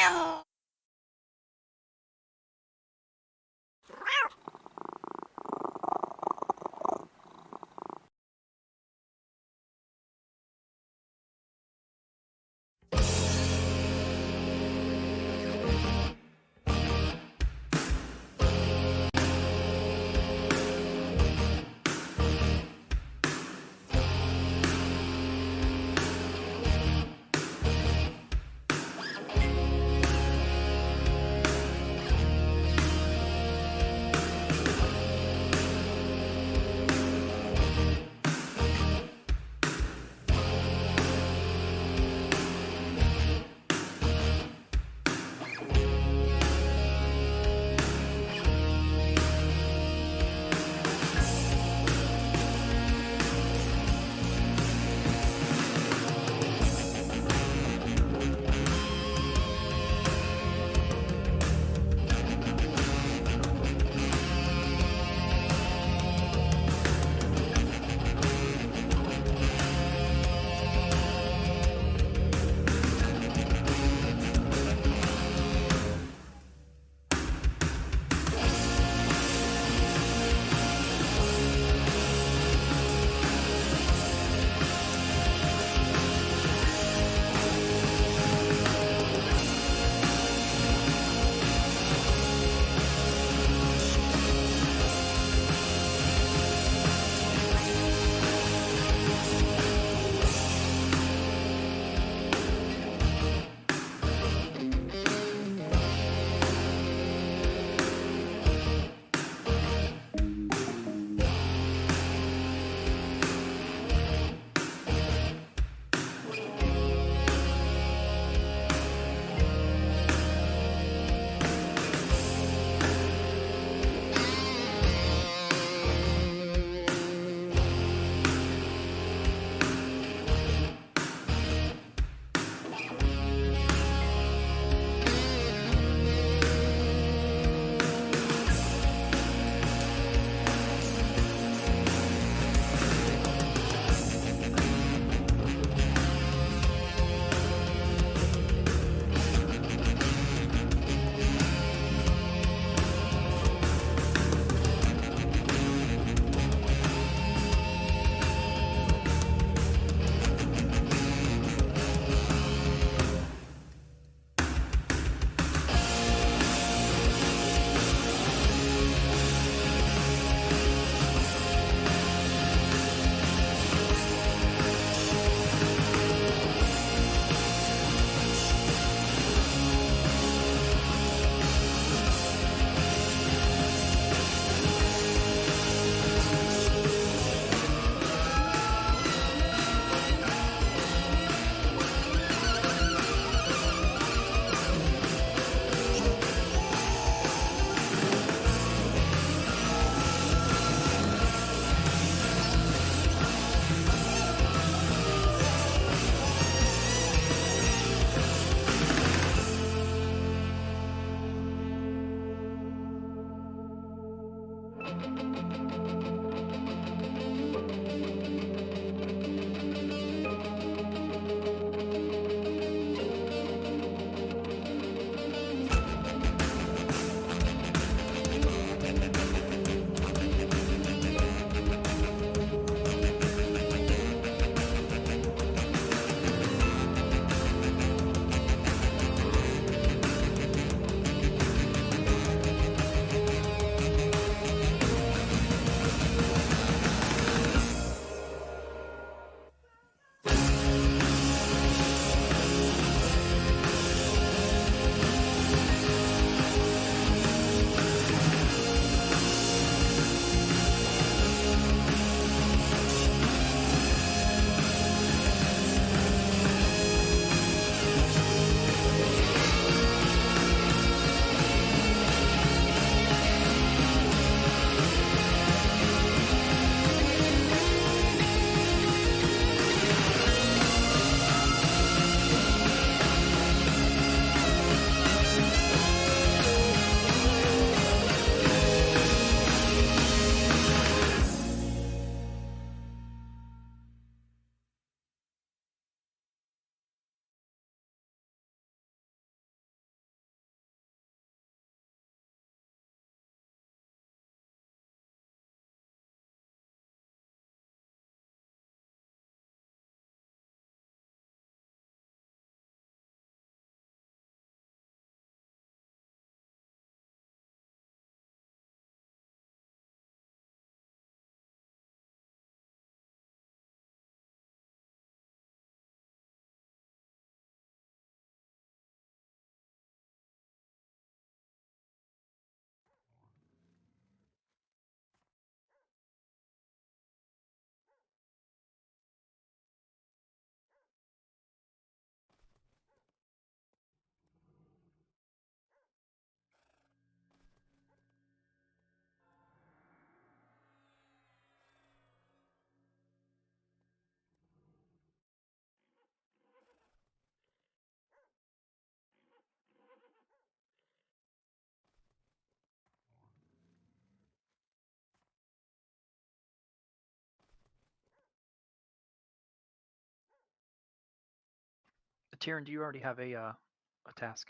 you Tyrion, do you already have a task?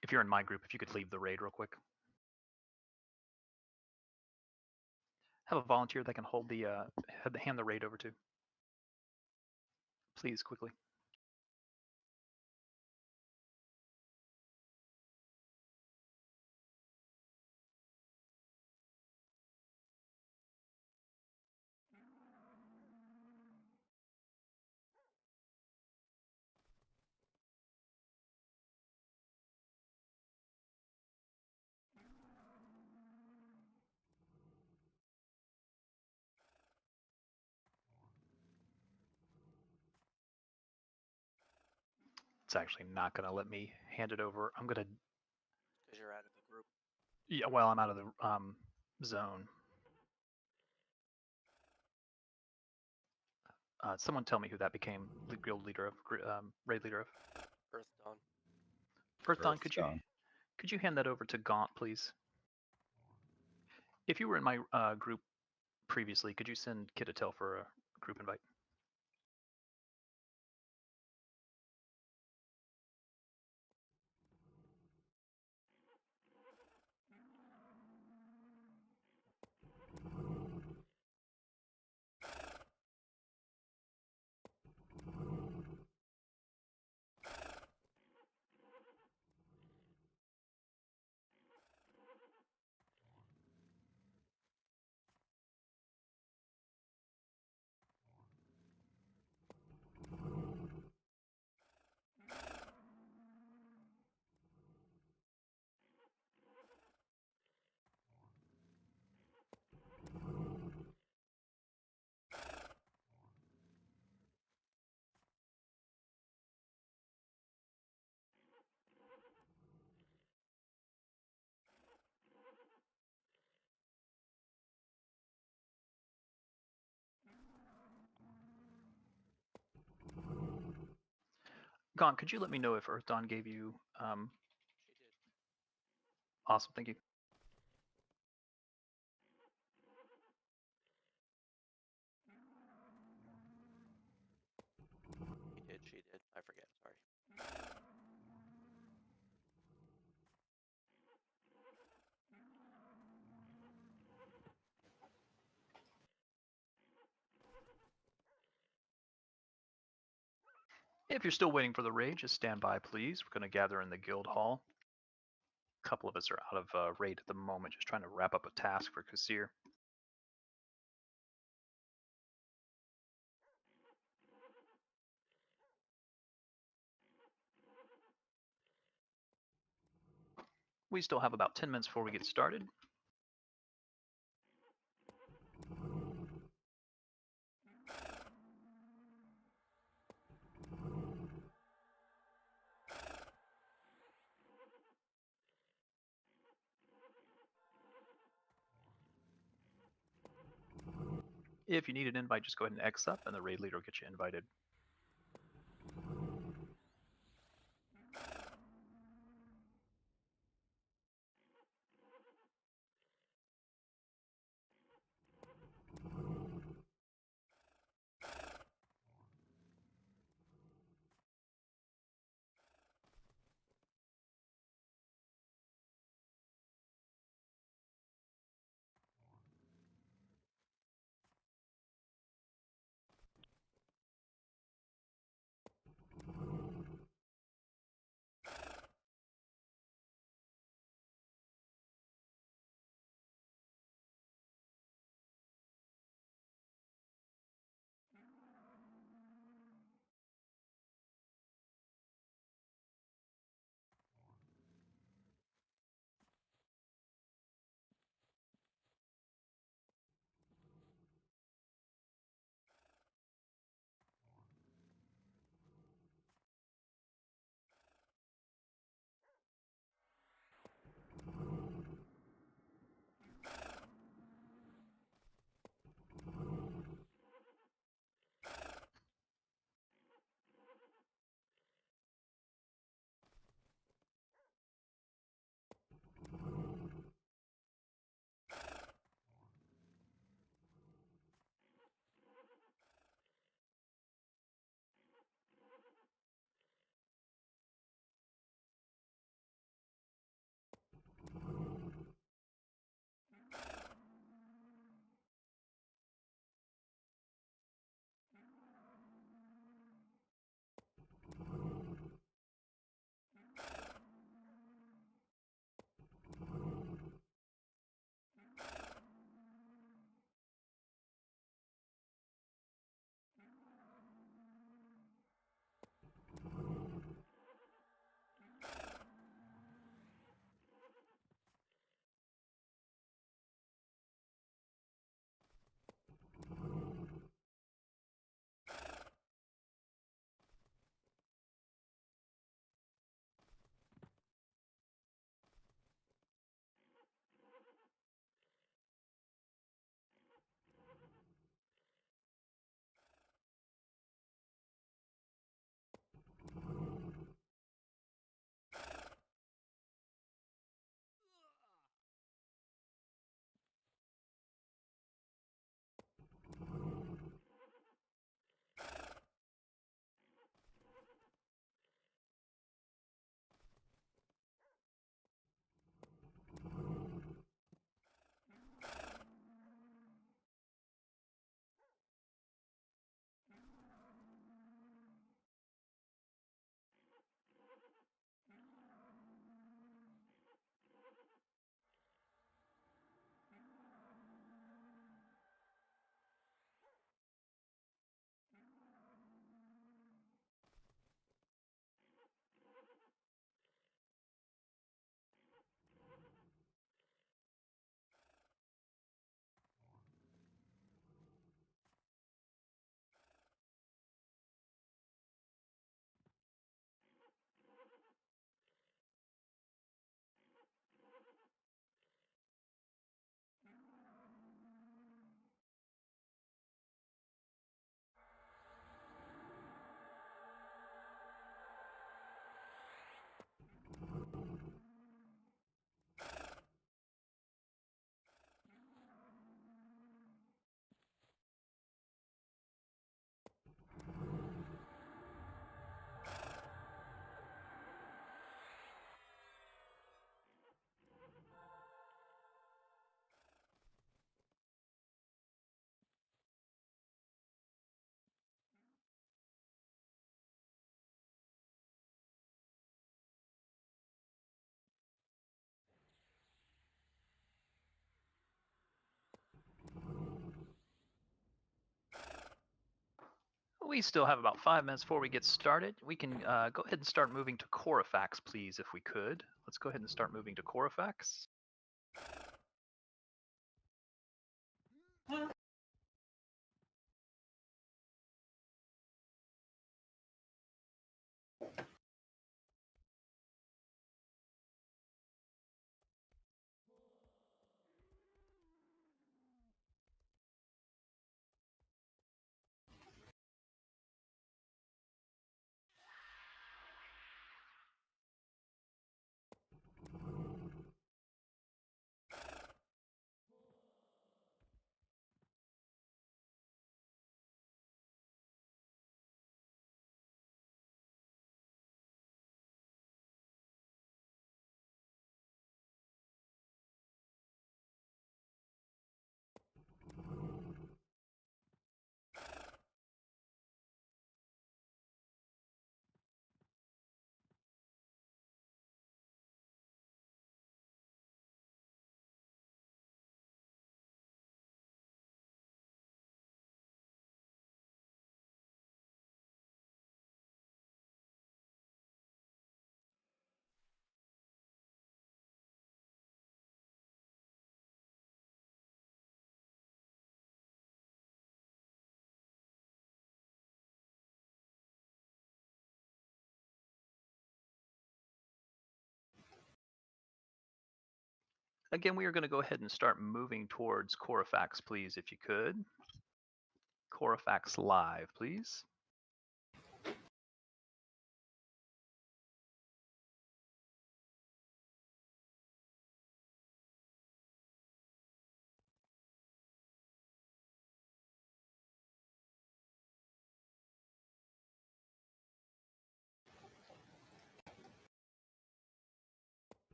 If you're in my group, if you could leave the raid real quick. Have a volunteer that can hold the hand the raid over to. Please, quickly. It's actually not going to let me hand it over. I'm going to. Because you're out of the group. Yeah, well, I'm out of the zone. Someone tell me who that became the guild leader of, raid leader of. Earth Dawn. Earth Dawn, could you hand that over to Gaunt, please? If you were in my group previously, could you send Kitatel for a group invite? Gaunt, could you let me know if Earth Dawn gave you? She did. Awesome, thank you. She did. I forget. Sorry. If you're still waiting for the raid, just stand by, please. We're going to gather in the guild hall. A couple of us are out of raid at the moment, just trying to wrap up a task for Kasir. We still have about 10 minutes before we get started. If you need an invite, just go ahead and X up, and the raid leader will get you invited. We still have about 5 minutes before we get started. We can go ahead and start moving to Korafax, please, if we could. Let's go ahead and start moving to Korafax. Again, we are going to go ahead and start moving towards Korafax, please, if you could. Korafax live, please.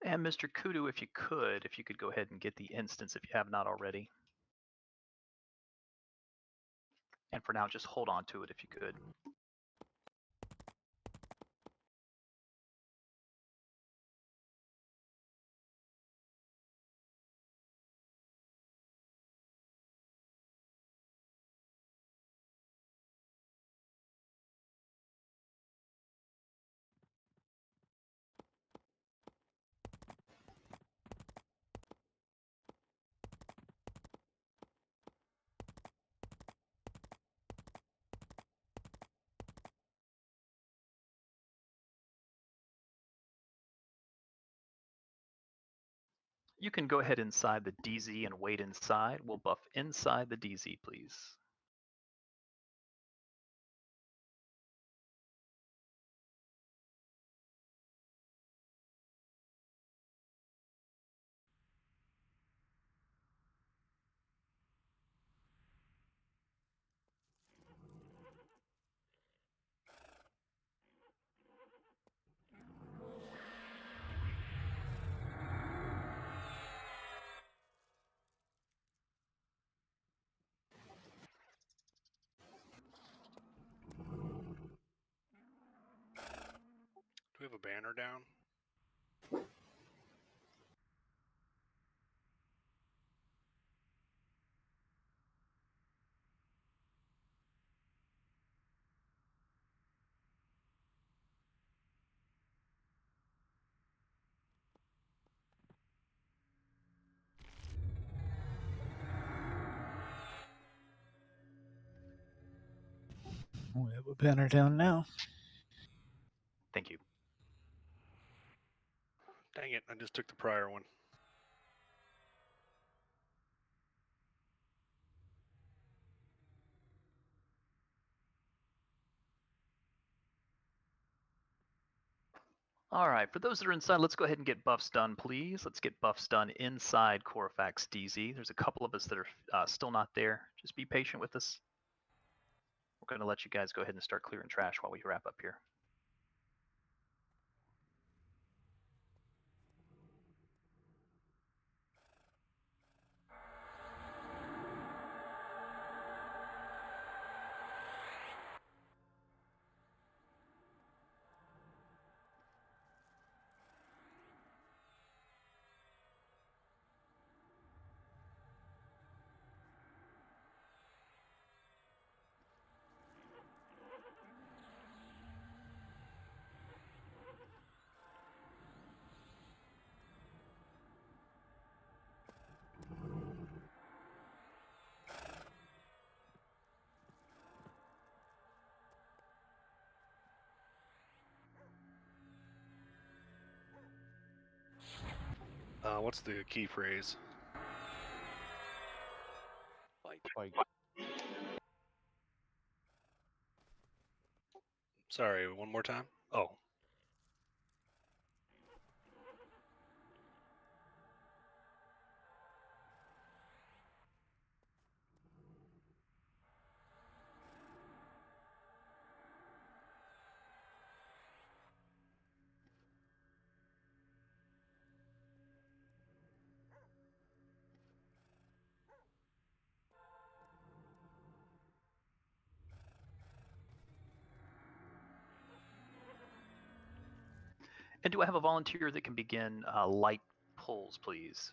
And Mr. Kudu, if you could go ahead and get the instance if you have not already. And for now, just hold on to it if you could. You can go ahead inside the DZ and wait inside. We'll buff inside the DZ, please. Do we have a banner down? We have a banner down now. Thank you. Dang it, I just took the prior one. All right, for those that are inside, let's go ahead and get buffs done, please. Let's get buffs done inside Korafax DZ. There's a couple of us that are still not there. Just be patient with us. We're going to let you guys go ahead and start clearing trash while we wrap up here. What's the key phrase? Fight. Sorry, one more time? Oh. And do I have a volunteer that can begin light pulls, please?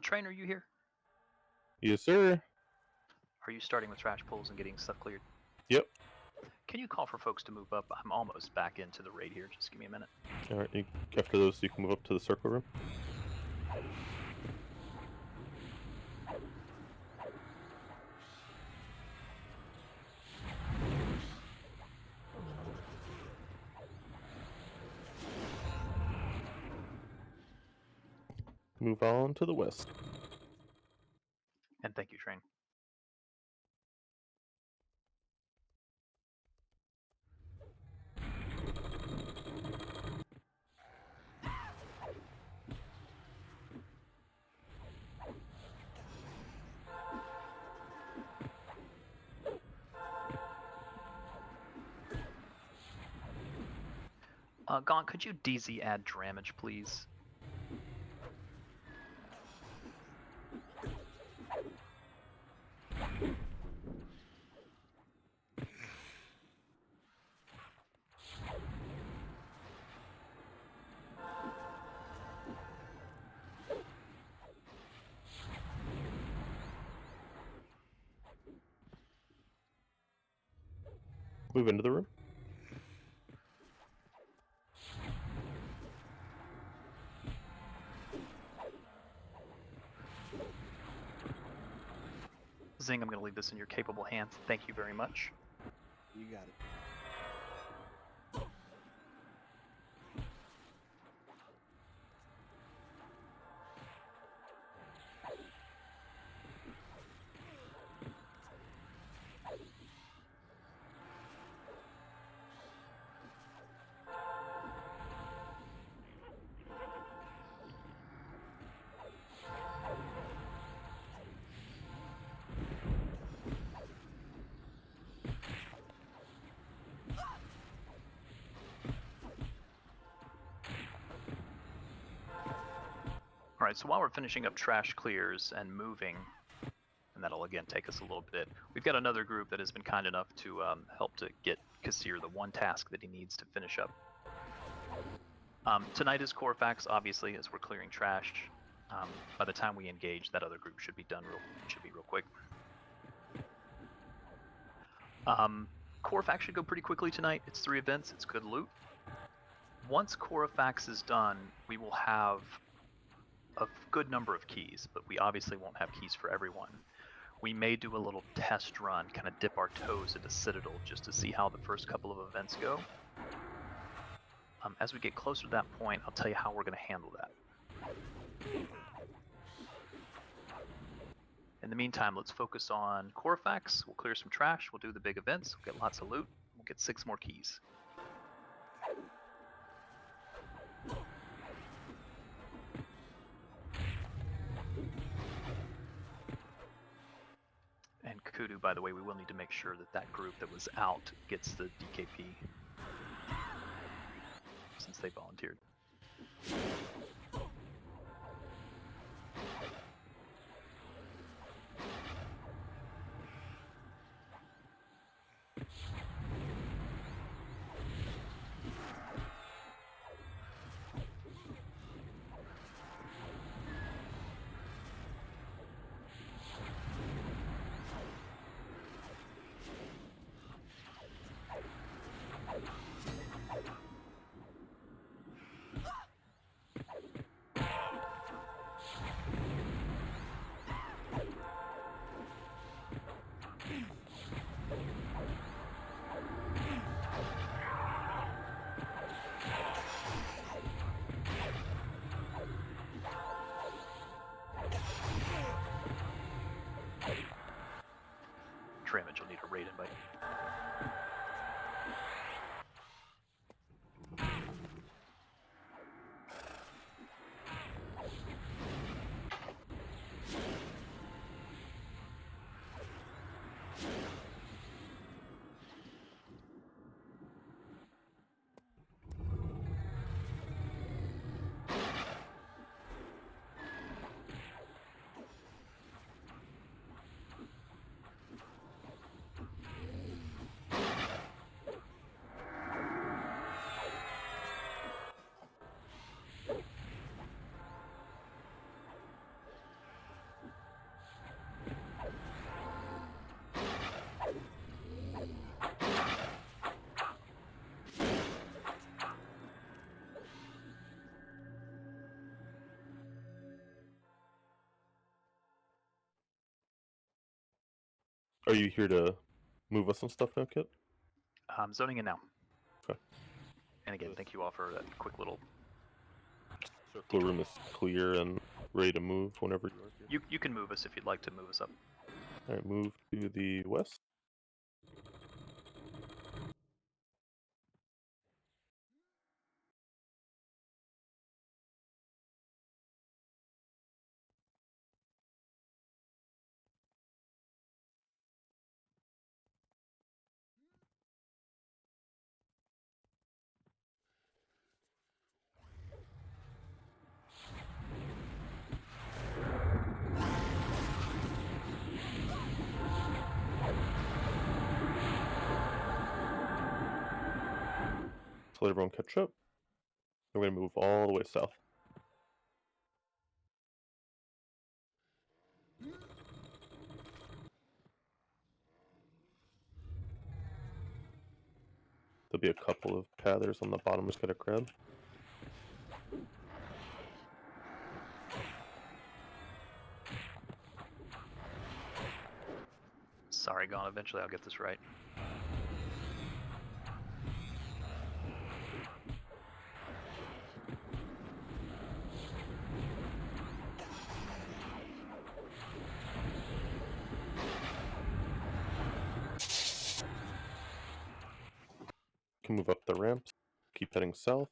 Train, are you here? Yes, sir. Are you starting with trash pulls and getting stuff cleared? Yep. Can you call for folks to move up? I'm almost back into the raid here. Just give me a minute. All right. After those, you can move up to the circle room. Move on to the west. And thank you, Train. Gaunt, could you DZ add damage, please? Move into the room. Zing, I'm going to leave this in your capable hands. Thank you very much. You got it. All right, so while we're finishing up trash clears and moving, and that'll again take us a little bit, we've got another group that has been kind enough to help to get Kasir the one task that he needs to finish up. Tonight is Korafax, obviously, as we're clearing trash. By the time we engage, that other group should be done real quick. Korafax should go pretty quickly tonight. It's 3 events. It's good loot. Once Korafax is done, we will have a good number of keys, but we obviously won't have keys for everyone. We may do a little test run, kind of dip our toes into Citadel just to see how the first couple of events go. As we get closer to that point, I'll tell you how we're going to handle that. In the meantime, let's focus on Korafax. We'll clear some trash. We'll do the big events. We'll get lots of loot. We'll get 6 more keys. And Kudu, by the way, we will need to make sure that that group that was out gets the DKP since they volunteered. Tramage will need a raid invite. Are you here to move us some stuff now, Kit? I'm zoning in now. Okay. And again, thank you all for that quick little... Circle room is clear and ready to move whenever you are here. You can move us if you'd like to move us up. Alright, move to the west. So let everyone catch up. We're going to move all the way south. There'll be a couple of pathers on the bottom we just gotta grab. Sorry, Gone. Eventually I'll get this right. Can move up the ramps. Keep heading south.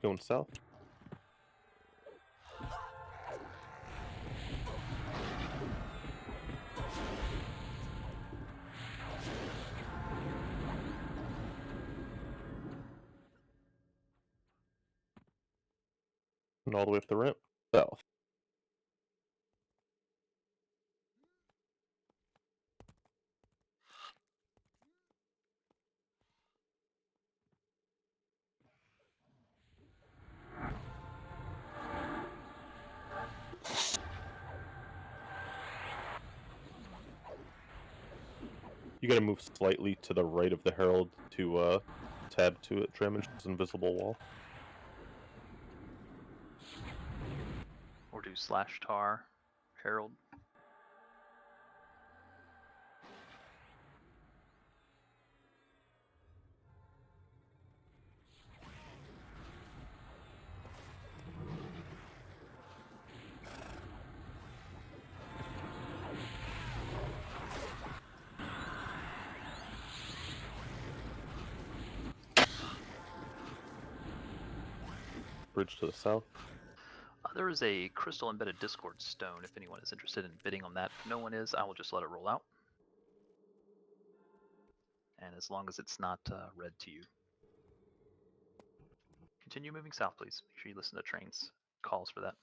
Going south. And all the way up the ramp. South. You gotta move slightly to the right of the Herald to tab to it. Damage this invisible wall. Or do slash tar, Herald. Bridge to the south. There is a crystal embedded Discord stone if anyone is interested in bidding on that. If no one is, I will just let it roll out. And as long as it's not red to you. Continue moving south, please. Make sure you listen to trains calls for that.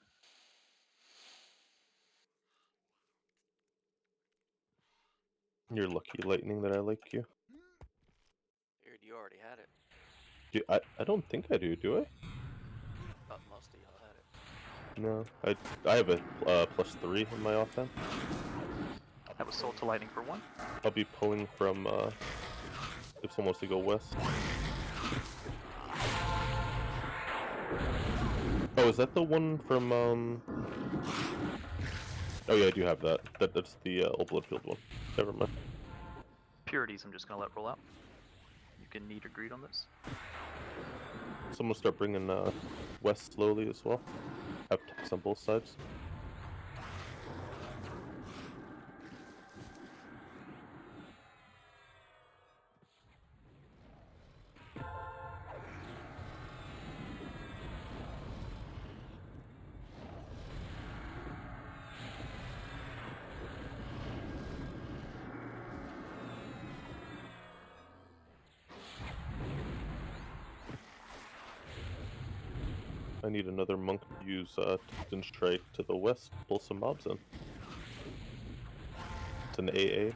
You're lucky, Lightning, that I like you. Dude, you already had it. I don't think I do I? But most of y'all had it. No, I have a +3 in my offense. That was sold to Lightning for 1. I'll be pulling from if someone wants to go west. Oh, is that the one from Oh yeah, I do have that. That's the old Bloodfield one. Never mind. Purities, I'm just gonna let roll out. You can need or greed on this. Someone start bringing west slowly as well. Have tanks on both sides. I need another monk to use Titan Strike to the west, pull some mobs in. It's an AA.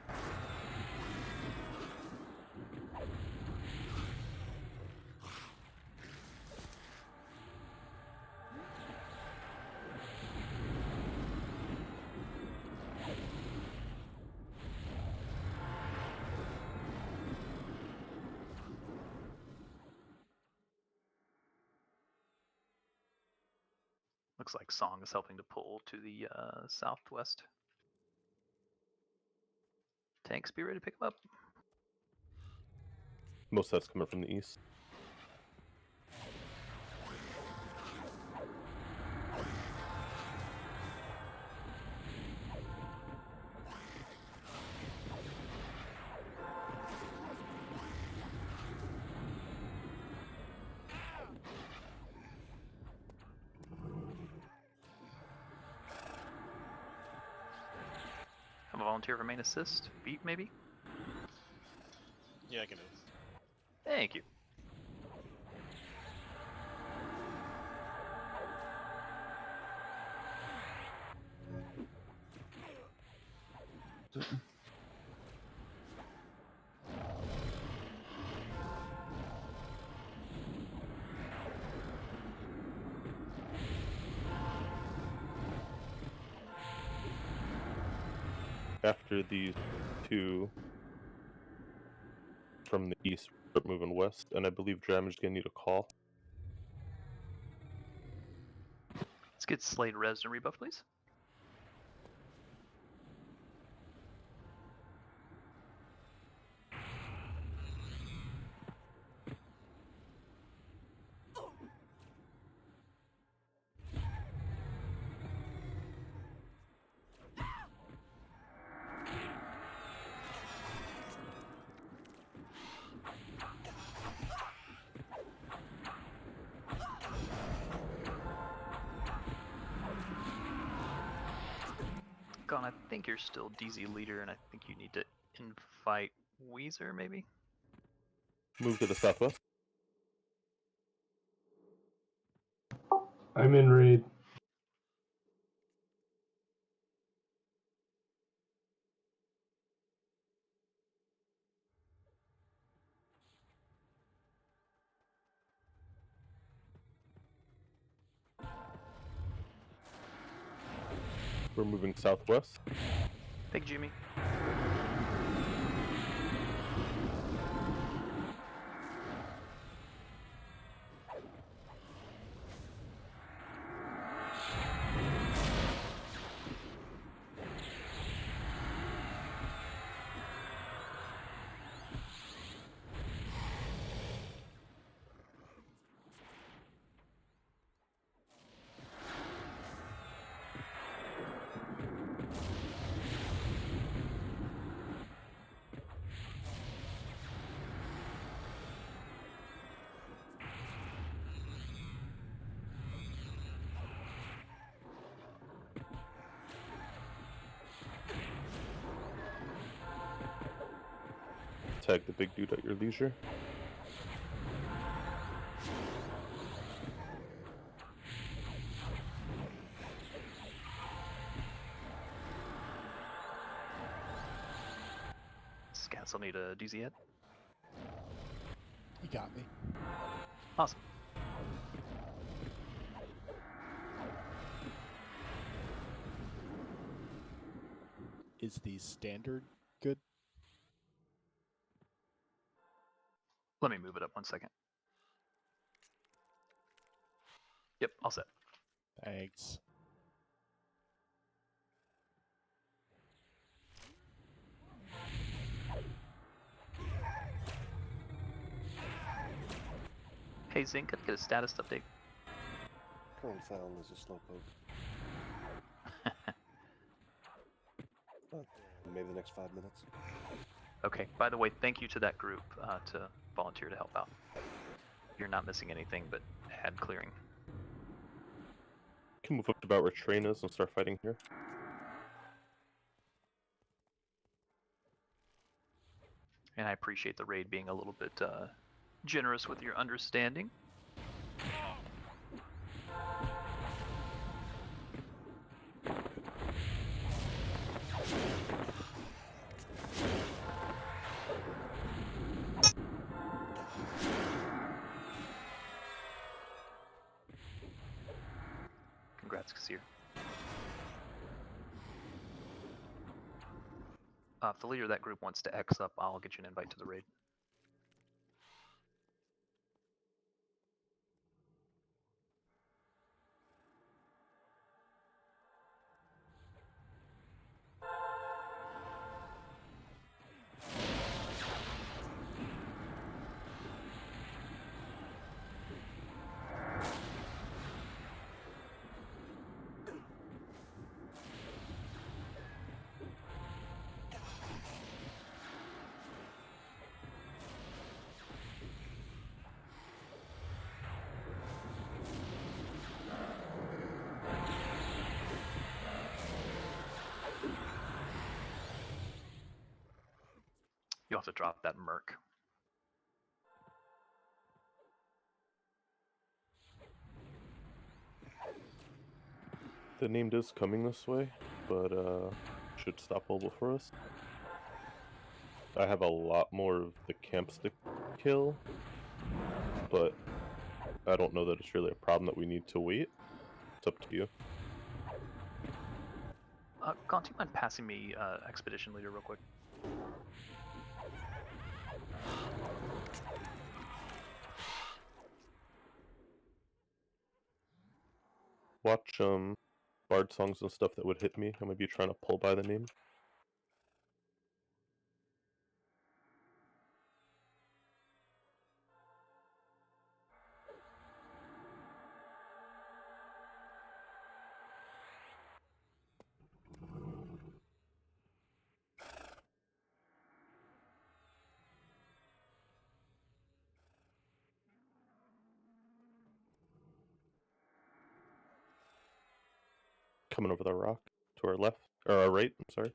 Looks like Song is helping to pull to the southwest. Tanks, be ready to pick them up. Most of that's coming from the east. Have a volunteer for main assist. Beat, maybe? Yeah, I can do. Thank you. After these two from the east, start moving west, and I believe Dramage gonna need a call. Let's get Slade res and rebuff, please. Gone, I think you're still DZ leader, and I think you need to invite Weezer, maybe? Move to the southwest. I'm in raid. We're moving southwest. Big Jimmy. Tag the big dude at your leisure. Scats will need a DZ head. You got me. Awesome. Is the standard good? Let me move it up 1 second. Yep, all set. Thanks. Hey Zink, could I get a status update? Current found is a slowpoke. Maybe the next 5 minutes. Okay, by the way, thank you to that group to volunteer to help out. You're not missing anything but head clearing. Can move up to about where Train is and start fighting here. And I appreciate the raid being a little bit generous with your understanding. Congrats, Kasir. If the leader of that group wants to X up, I'll get you an invite to the raid. You'll have to drop that merc. The named is coming this way, but should stop mobile for us. I have a lot more of the camp stick kill, but I don't know that it's really a problem that we need to wait. It's up to you. Gaunt, do you mind passing me Expedition Leader real quick? Watch bard songs and stuff that would hit me. I might be trying to pull by the name. Coming over the rock to our left, or our right, I'm sorry.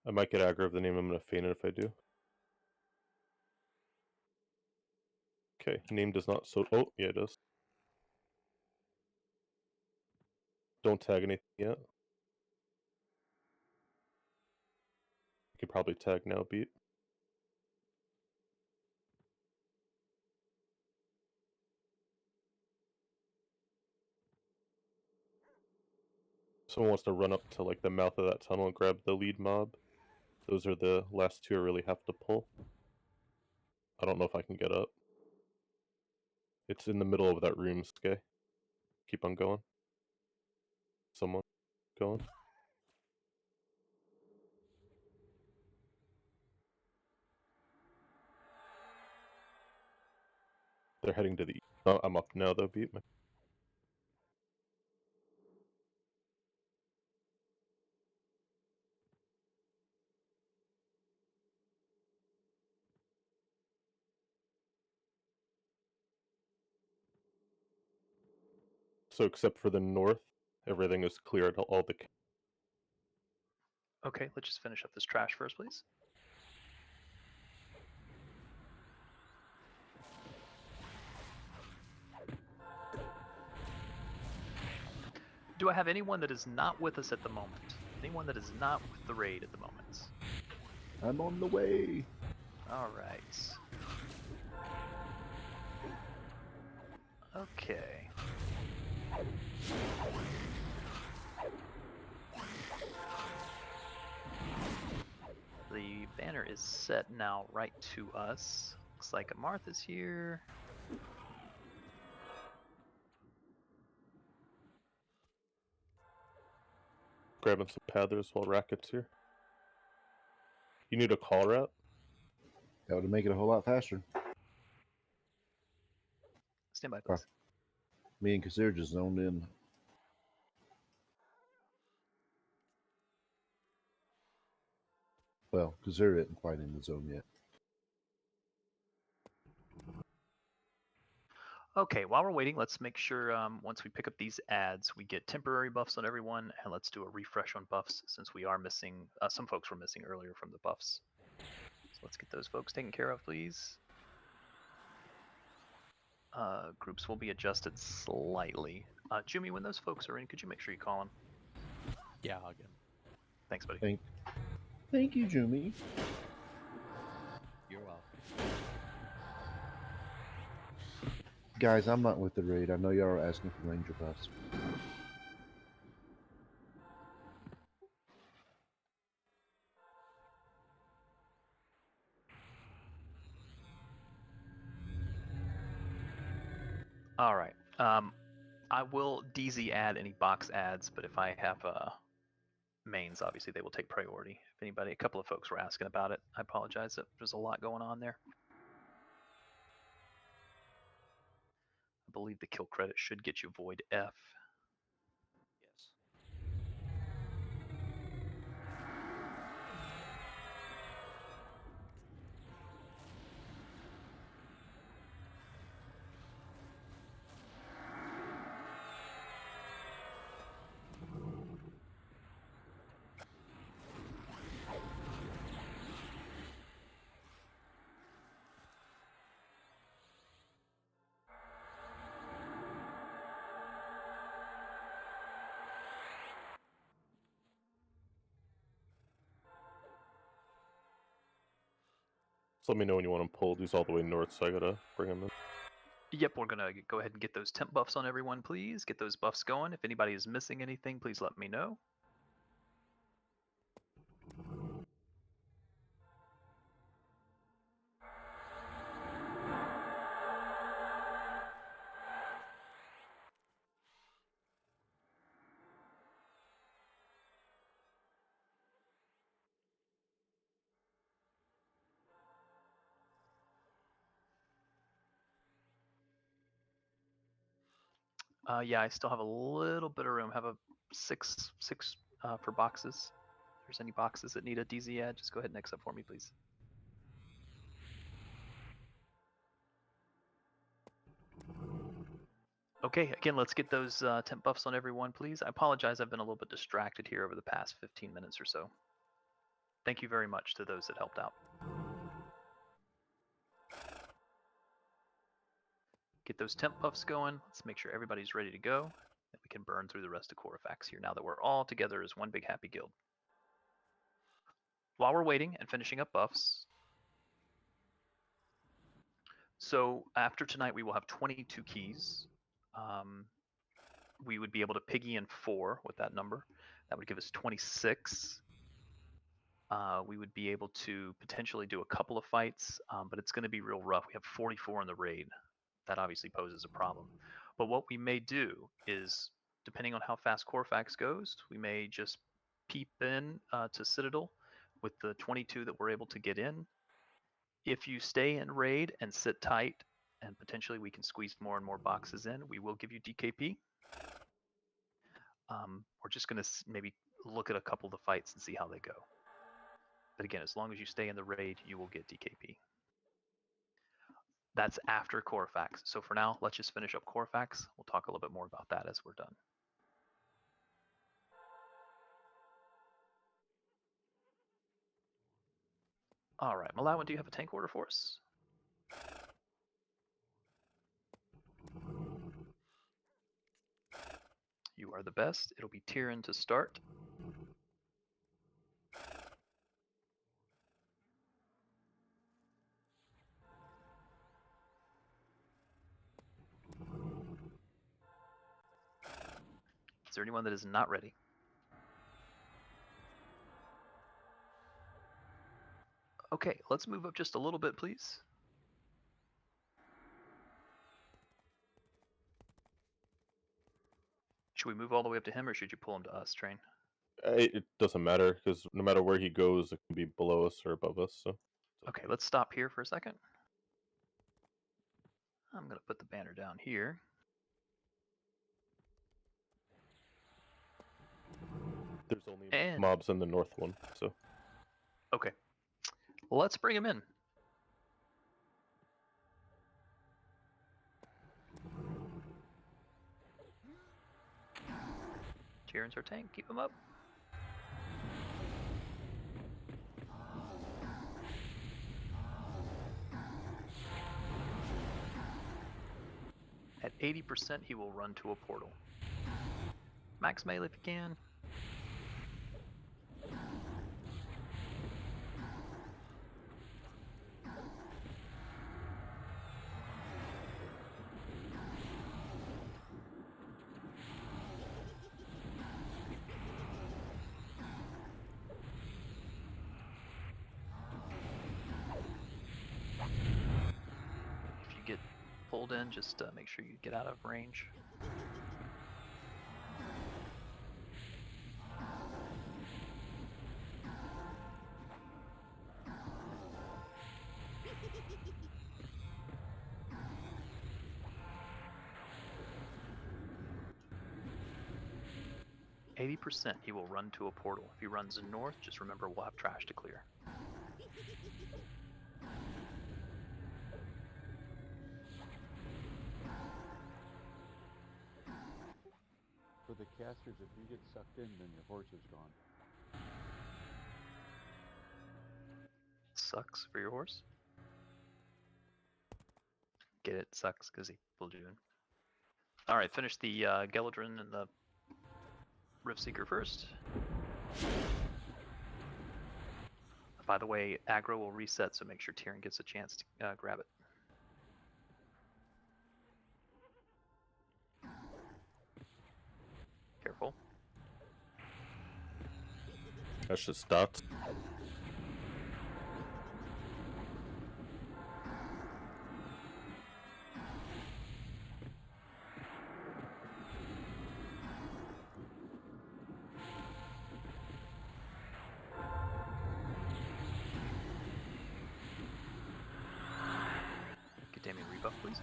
I might get aggro of the name. I'm gonna feign it if I do. Okay, name does not so. Oh, yeah, it does. Don't tag anything yet. You could probably tag now, beat. Someone wants to run up to like the mouth of that tunnel and grab the lead mob. Those are the last two I really have to pull. I don't know if I can get up. It's in the middle of that room, Skay. Keep on going. Someone going. They're heading to the east. Oh, I'm up now though, beat me. So except for the north, everything is cleared. All the Okay, let's just finish up this trash first, please. Do I have anyone that is not with us at the moment? Anyone that is not with the raid at the moment? I'm on the way. All right. Okay. The banner is set now right to us. Looks like Amartha's here. grabbing some pathers while Racket's here. You need a call route? That would make it a whole lot faster. Stand by, please. Me and Kasir just zoned in. Well, Kasir isn't quite in the zone yet. Okay, while we're waiting, let's make sure once we pick up these ads, we get temporary buffs on everyone, and let's do a refresh on buffs since we are missing, some folks were missing earlier from the buffs. So let's get those folks taken care of, please. Groups will be adjusted slightly. Jimmy, when those folks are in, could you make sure you call them? Yeah, I'll get. Thanks, buddy. Thank you, Jumi. You're welcome. Guys, I'm not with the raid. I know y'all are asking for ranger buffs. All right. I will DZ add any box ads, but if I have mains, obviously they will take priority. If anybody, a couple of folks were asking about it. I apologize that there's a lot going on there. I believe the kill credit should get you void F. Yes. Just let me know when you want him pulled. He's all the way north, so I gotta bring him in. Yep, we're gonna go ahead and get those temp buffs on everyone, please. Get those buffs going. If anybody is missing anything, please let me know. Yeah, I still have a little bit of room. Have a six for boxes. If there's any boxes that need a DZ ad, just go ahead and X up for me, please. Okay, again, let's get those temp buffs on everyone, please. I apologize, I've been a little bit distracted here over the past 15 minutes or so. Thank you very much to those that helped out. Get those temp buffs going. Let's make sure everybody's ready to go. And we can burn through the rest of Korafax here now that we're all together as one big happy guild. While we're waiting and finishing up buffs, so after tonight we will have 22 keys. We would be able to piggy in 4 with that number. That would give us 26. We would be able to potentially do a couple of fights, but it's going to be real rough. We have 44 in the raid. That obviously poses a problem. But what we may do is, depending on how fast Korafax goes, we may just peep in to Citadel with the 22 that we're able to get in. If you stay in raid and sit tight, and potentially we can squeeze more and more boxes in, we will give you DKP. We're just going to maybe look at a couple of the fights and see how they go. But again, as long as you stay in the raid, you will get DKP. That's after Korafax. So for now, let's just finish up Korafax. We'll talk a little bit more about that as we're done. All right, Malawan, do you have a tank order for us? You are the best. It'll be Tyrion to start. Is there anyone that is not ready? Okay, let's move up just a little bit, please. Should we move all the way up to him, or should you pull him to us, Train? It doesn't matter, because no matter where he goes, it can be below us or above us. So. Okay, let's stop here for a second. I'm going to put the banner down here. There's only mobs in the north one, so. Okay. Let's bring him in. Tyrion's our tank. Keep him up. At 80%, he will run to a portal. Max melee if you can. If you get pulled in, just make sure you get out of range. 80%, he will run to a portal. If he runs north, just remember we'll have trash to clear. For the casters, if you get sucked in, then your horse is gone. Sucks for your horse. Get it? Sucks because he pulled you in. Alright, finish the Geldrin and the Riftseeker first. By the way, aggro will reset, so make sure Tyrion gets a chance to grab it. Careful. That's just dots. Get Damien rebuff, please.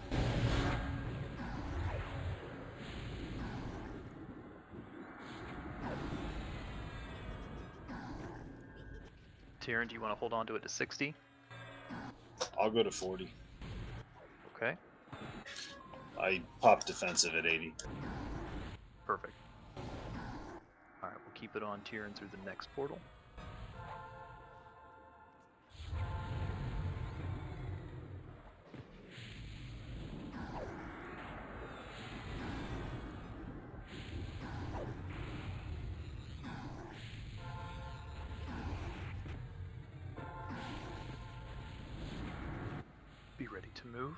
Tyrion, do you want to hold on to it to 60? I'll go to 40. Okay, I pop defensive at 80. perfect. Alright, we'll keep it on Tyrion through the next portal. Be ready to move.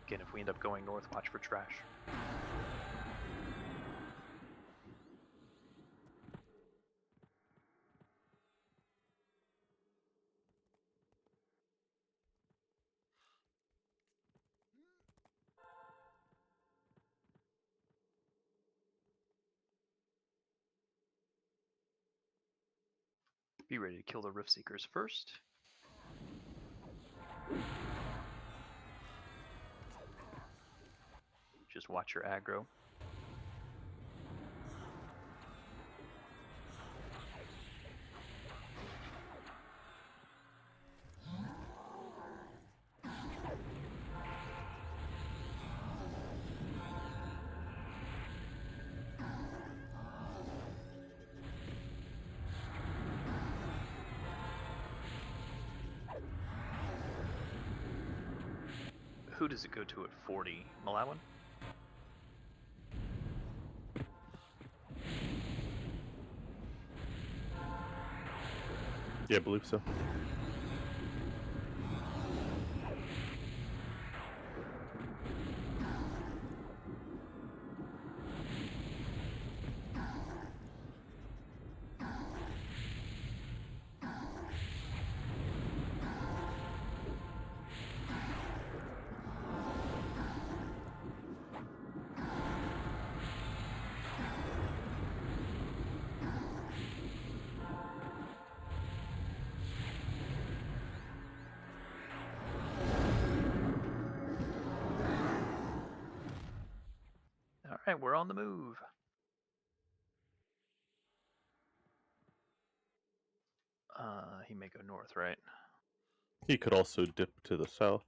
Again, if we end up going north, watch for trash. Be ready to kill the Riftseekers first. Just watch your aggro. Who does it go to at 40? Malawan? Yeah, I believe so. Alright, we're on the move. He may go north, right? He could also dip to the south.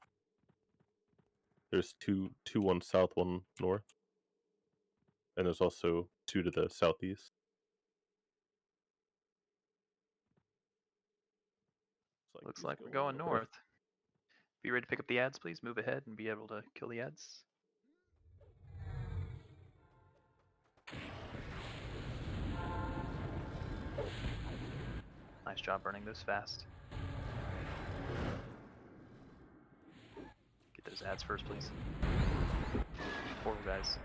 There's two, one south, one north. And there's also 2 to the southeast. Looks he's like we're going north. north. Be ready to pick up the ads, please. Move ahead and be able to kill the ads. Nice job burning those fast. Get those ads first, please. Portal guys.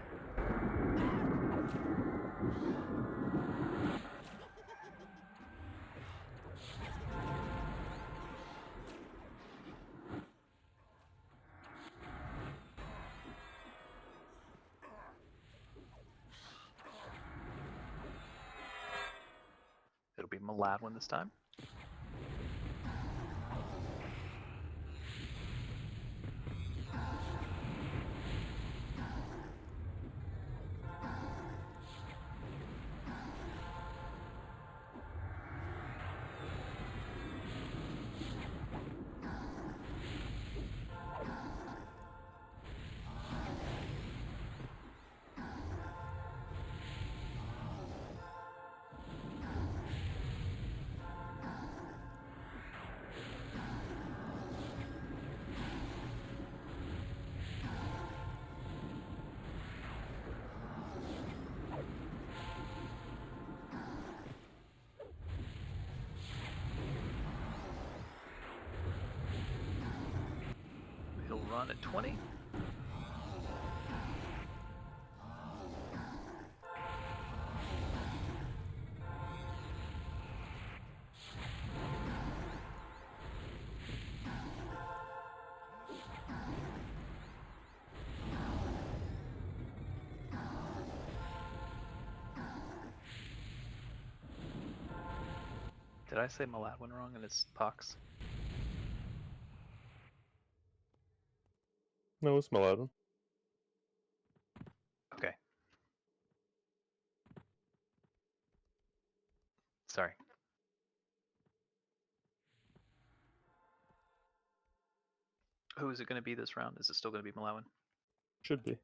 It'll be Maladwin this time. run at 20. Did I say Maladwin wrong and it's Pox? No, it's Maladwin. Okay. Sorry. Who is it going to be this round? Is it still going to be Maladwin? Should be.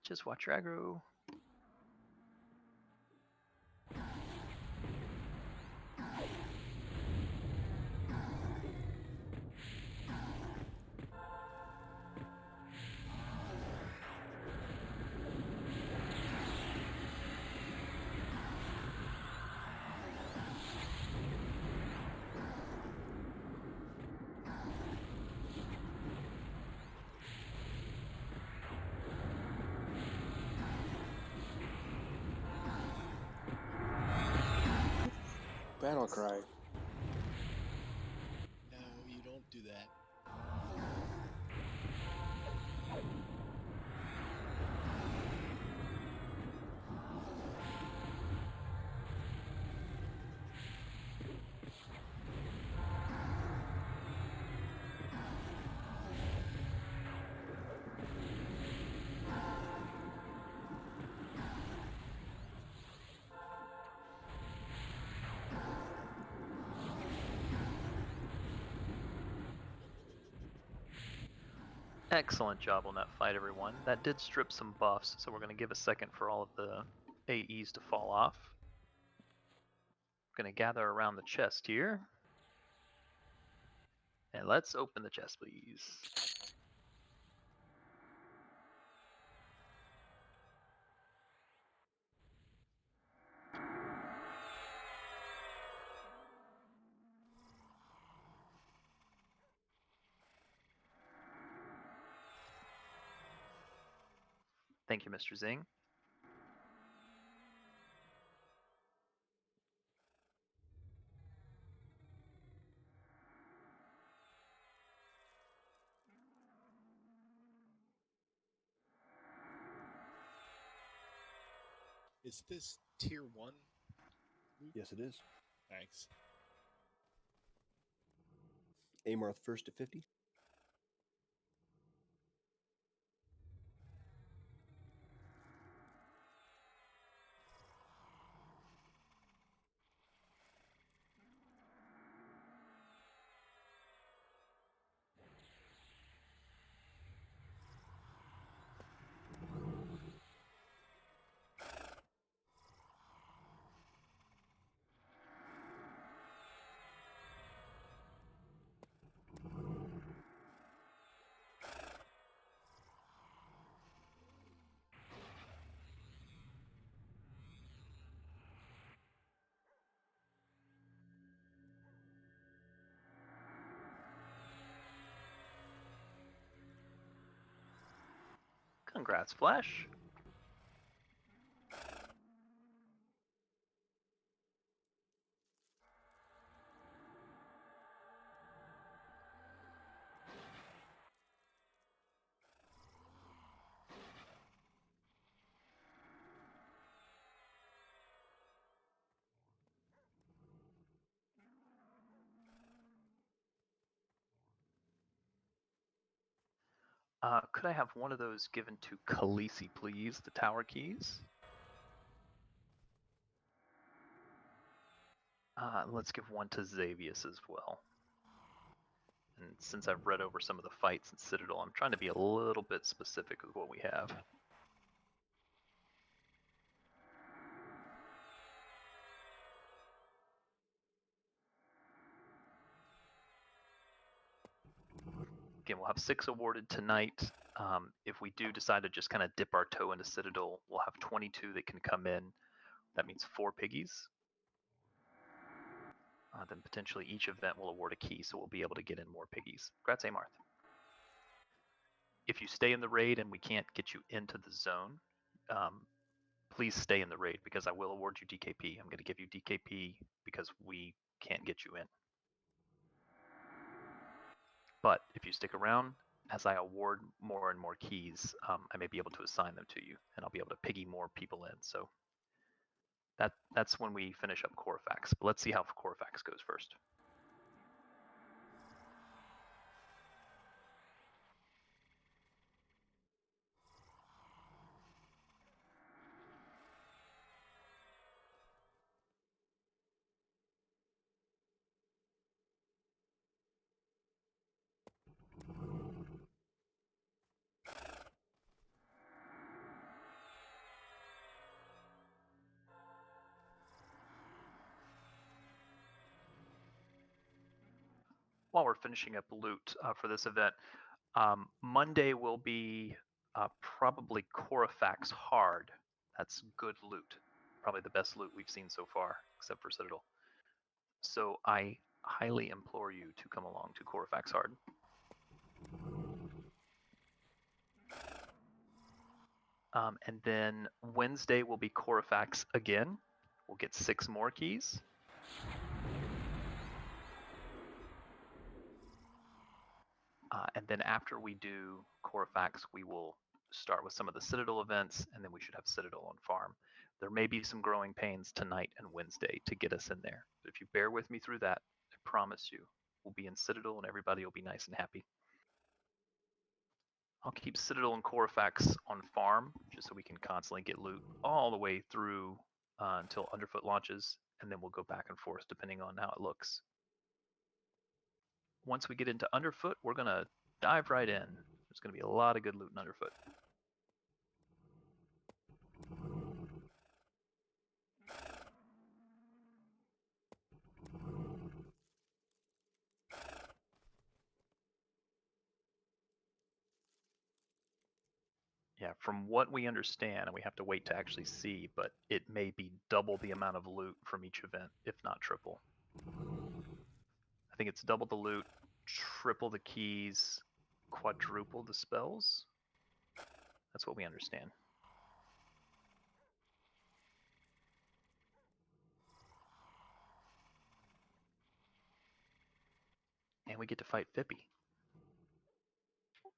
Just watch your aggro. Battle cry. No, you don't do that. Excellent job on that fight, everyone. That did strip some buffs, so we're going to give a second for all of the AEs to fall off. Going to gather around the chest here. And let's open the chest, please. Thank you, Mr. Zing. Is this tier 1? Yes, it is. Thanks. Amarth first to 50. Congrats, Flash. Could I have one of those given to Khaleesi, please? The tower keys. Let's give one to Xavius as well. And since I've read over some of the fights in Citadel, I'm trying to be a little bit specific with what we have. Again, we'll have 6 awarded tonight. If we do decide to just kind of dip our toe into Citadel, we'll have 22 that can come in. That means 4 piggies. Then potentially each event will award a key, so we'll be able to get in more piggies. Congrats, Amarth. If you stay in the raid and we can't get you into the zone, please stay in the raid because I will award you DKP. I'm going to give you DKP because we can't get you in. But if you stick around, as I award more and more keys, I may be able to assign them to you, and I'll be able to piggy more people in. So that's when we finish up Korafax. But let's see how Korafax goes first. While we're finishing up loot for this event, Monday will be probably Korafax hard. That's good loot. Probably the best loot we've seen so far, except for Citadel. So I highly implore you to come along to Korafax hard. And then Wednesday will be Korafax again. We'll get 6 more keys. And then after we do Korafax, we will start with some of the Citadel events, and then we should have Citadel on farm. There may be some growing pains tonight and Wednesday to get us in there. But if you bear with me through that, I promise you, we'll be in Citadel and everybody will be nice and happy. I'll keep Citadel and Korafax on farm, just so we can constantly get loot all the way through until Underfoot launches, and then we'll go back and forth depending on how it looks. Once we get into Underfoot, we're going to dive right in. There's going to be a lot of good loot in Underfoot. Yeah, from what we understand, and we have to wait to actually see, but it may be double the amount of loot from each event, if not triple. I think it's double the loot, triple the keys, quadruple the spells. That's what we understand. And we get to fight Fippy.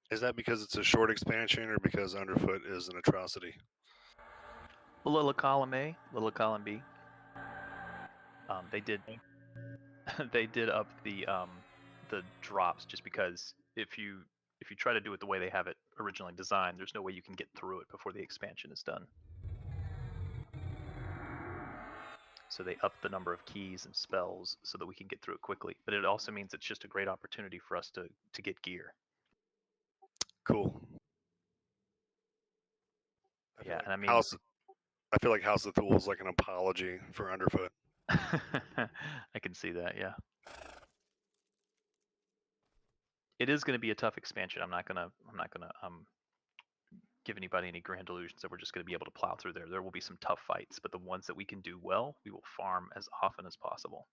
Is that because it's a short expansion or because Underfoot is an atrocity? Little column A, little column B. They did up the drops just because if you try to do it the way they have it originally designed, there's no way you can get through it before the expansion is done. So they upped the number of keys and spells so that we can get through it quickly. But it also means it's just a great opportunity for us to get gear. Cool. Yeah, and I mean, I feel like House of Thule is like an apology for Underfoot. I can see that. Yeah, it is going to be a tough expansion. I'm not gonna give anybody any grand illusions that we're just going to be able to plow through there. There will be some tough fights, but the ones that we can do well, we will farm as often as possible.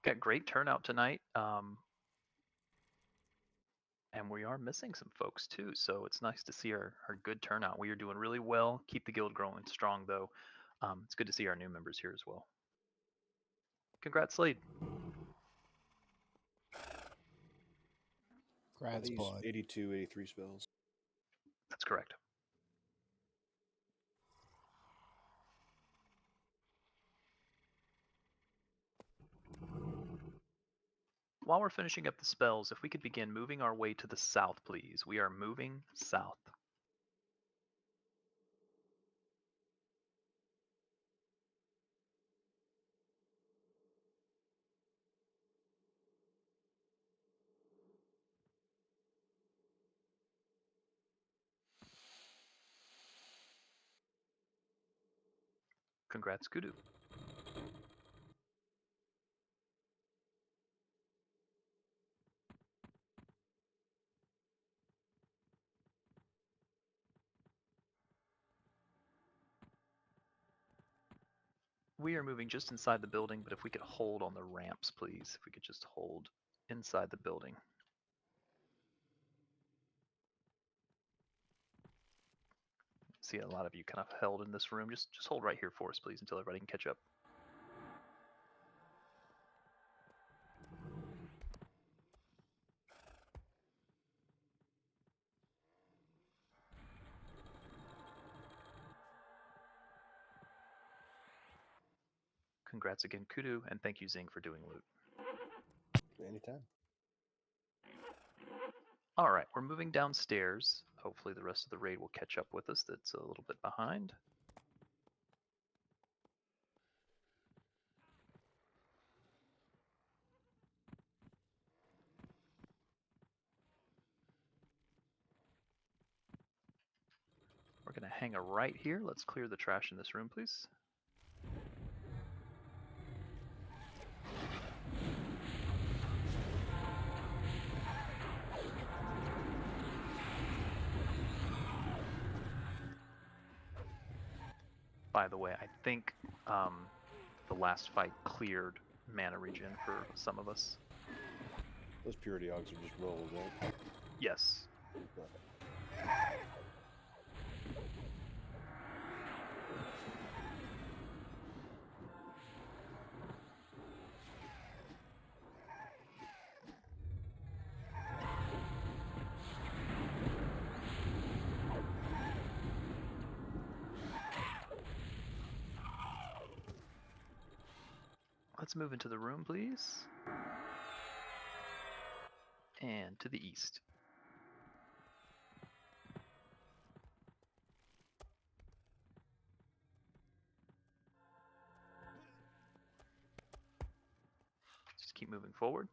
Got great turnout tonight, and we are missing some folks too, so it's nice to see our good turnout. We are doing really well. Keep the guild growing strong though. It's good to see our new members here as well. Congrats, Slade. Congrats, He's bud. 82, 83 spells. That's correct. While we're finishing up the spells, if we could begin moving our way to the south, please. We are moving south. Congrats, Kudu. We are moving just inside the building, but if we could hold on the ramps, please. If we could just hold inside the building. See a lot of you kind of held in this room. Just hold right here for us, please, until everybody can catch up. Congrats again, Kudu, and thank you, Zing, for doing loot. Anytime. All right, we're moving downstairs. Hopefully the rest of the raid will catch up with us. That's a little bit behind. We're going to hang a right here. Let's clear the trash in this room, please. By the way, I think the last fight cleared mana regen for some of us. Those purity hogs are just rolls, right? Yes. Let's move into the room, please. And to the east. Just keep moving forward.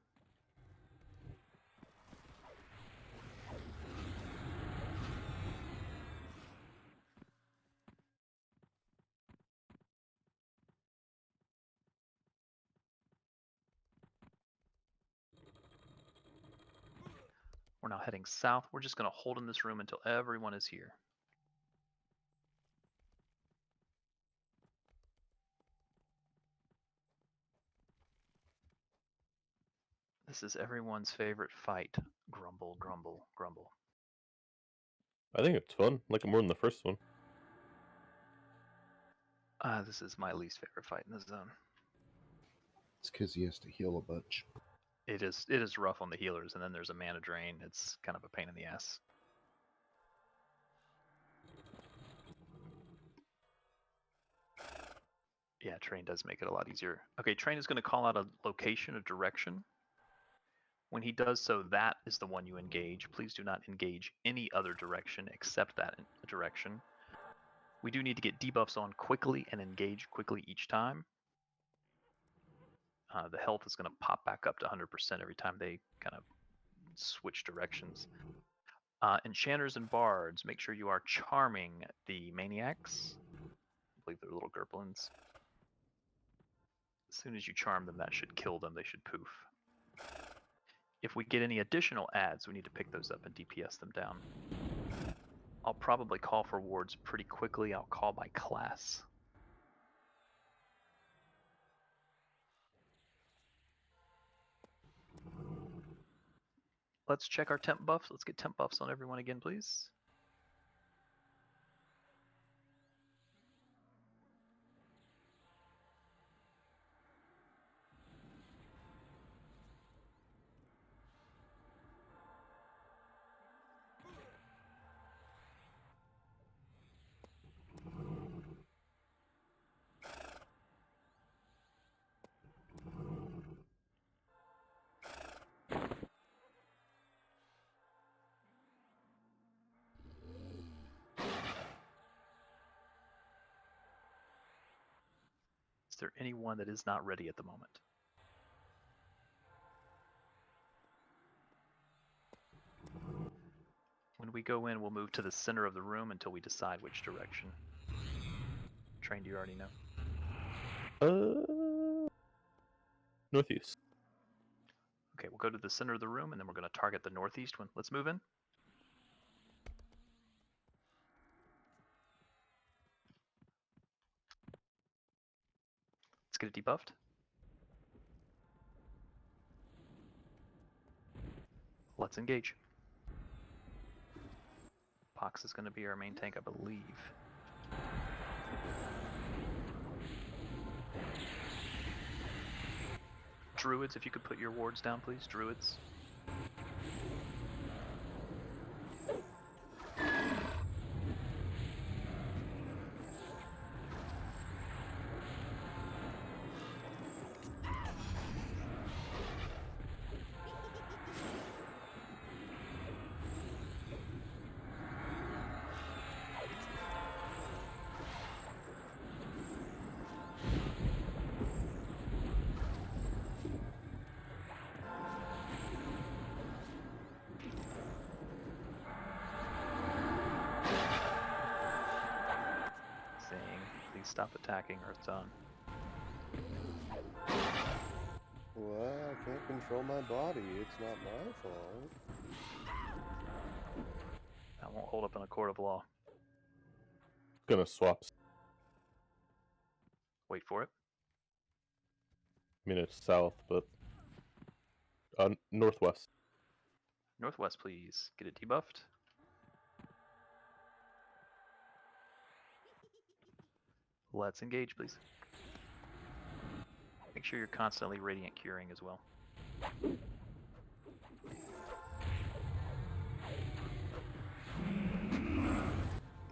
We're now heading south. We're just going to hold in this room until everyone is here. This is everyone's favorite fight. Grumble, grumble, grumble. I think it's fun. I like it more than the first one. This is my least favorite fight in the zone. It's because he has to heal a bunch. It is rough on the healers, and then there's a mana drain. It's kind of a pain in the ass. Yeah, train does make it a lot easier. Okay, train is going to call out a location, a direction. When he does so, that is the one you engage. Please do not engage any other direction except that direction. We do need to get debuffs on quickly and engage quickly each time. The health is going to pop back up to 100% every time they kind of switch directions. Enchanters and bards, make sure you are charming the maniacs. I believe they're little gerblins. As soon as you charm them, that should kill them. They should poof. If we get any additional adds, we need to pick those up and DPS them down. I'll probably call for wards pretty quickly. I'll call by class. Let's check our temp buffs. Let's get temp buffs on everyone again, please. Is there anyone that is not ready at the moment? When we go in, we'll move to the center of the room until we decide which direction. Train, do you already know? Northeast. Okay, we'll go to the center of the room, and then we're going to target the northeast one. Let's move in. Let's get it debuffed. Let's engage. Pox is going to be our main tank, I believe. Druids, if you could put your wards down, please. Druids. Please stop attacking Earthdawn. Well, I can't control my body. It's not my fault. That won't hold up in a court of law. Gonna swap. Wait for it. I mean, it's south, but northwest. Northwest, please. Get it debuffed. Let's engage, please. Make sure you're constantly radiant curing as well.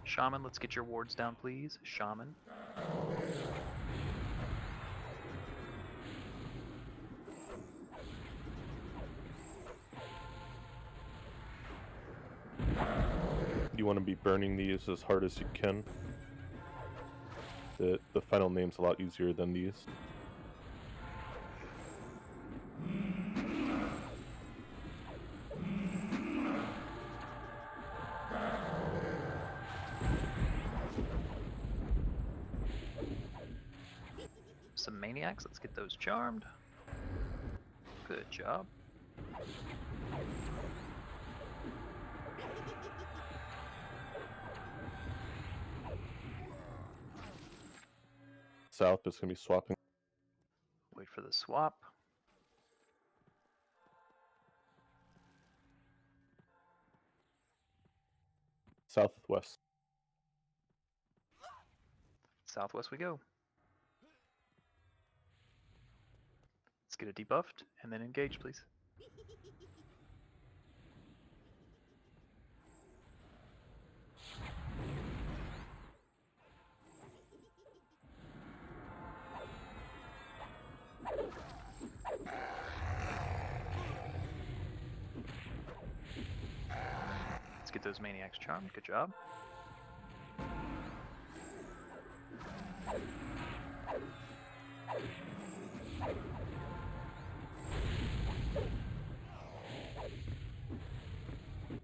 Shaman, let's get your wards down, please. Shaman. You want to be burning these as hard as you can. The final name's a lot easier than these. Some maniacs, let's get those charmed. Good job. South is gonna be swapping. Wait for the swap. Southwest. Southwest we go. Let's get it debuffed and then engage, please. Let's get those maniacs charmed. Good job.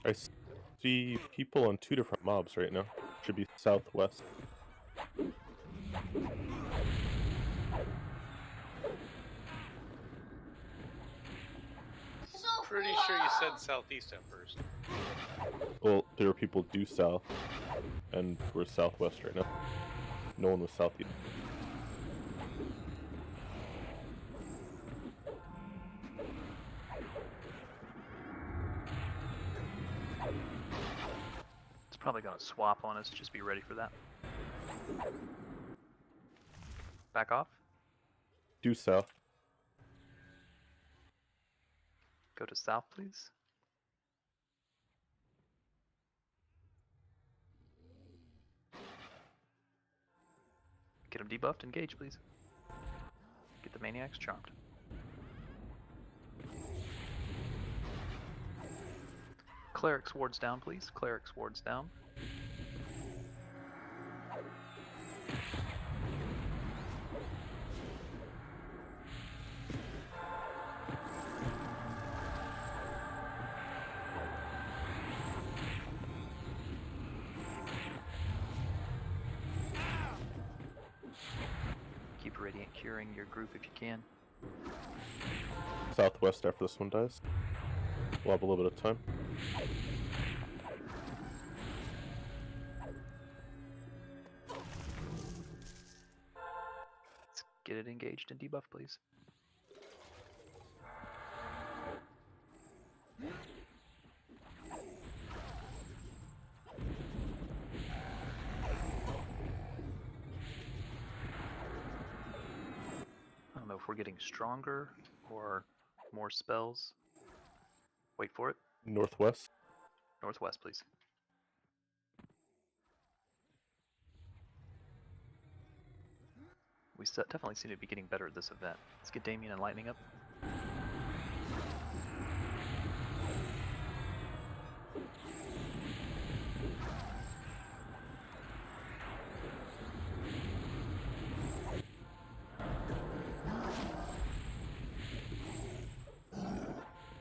I see people on 2 different mobs right now. Should be southwest. Pretty sure you said southeast at first. Well, there are people due south, and we're southwest right now. No one was southeast. It's probably going to swap on us. Just be ready for that. Back off. Due south. Go to south, please. Get him debuffed. Engage, please. Get the maniacs charmed. Clerics wards down, please. Clerics wards down. Keep Radiant curing your group if you can. Southwest after this one dies. We'll have a little bit of time. Let's get it engaged and debuff, please. I don't know if we're getting stronger or more spells. Wait for it. Northwest. Northwest, please. We definitely seem to be getting better at this event. Let's get Damien and Lightning up.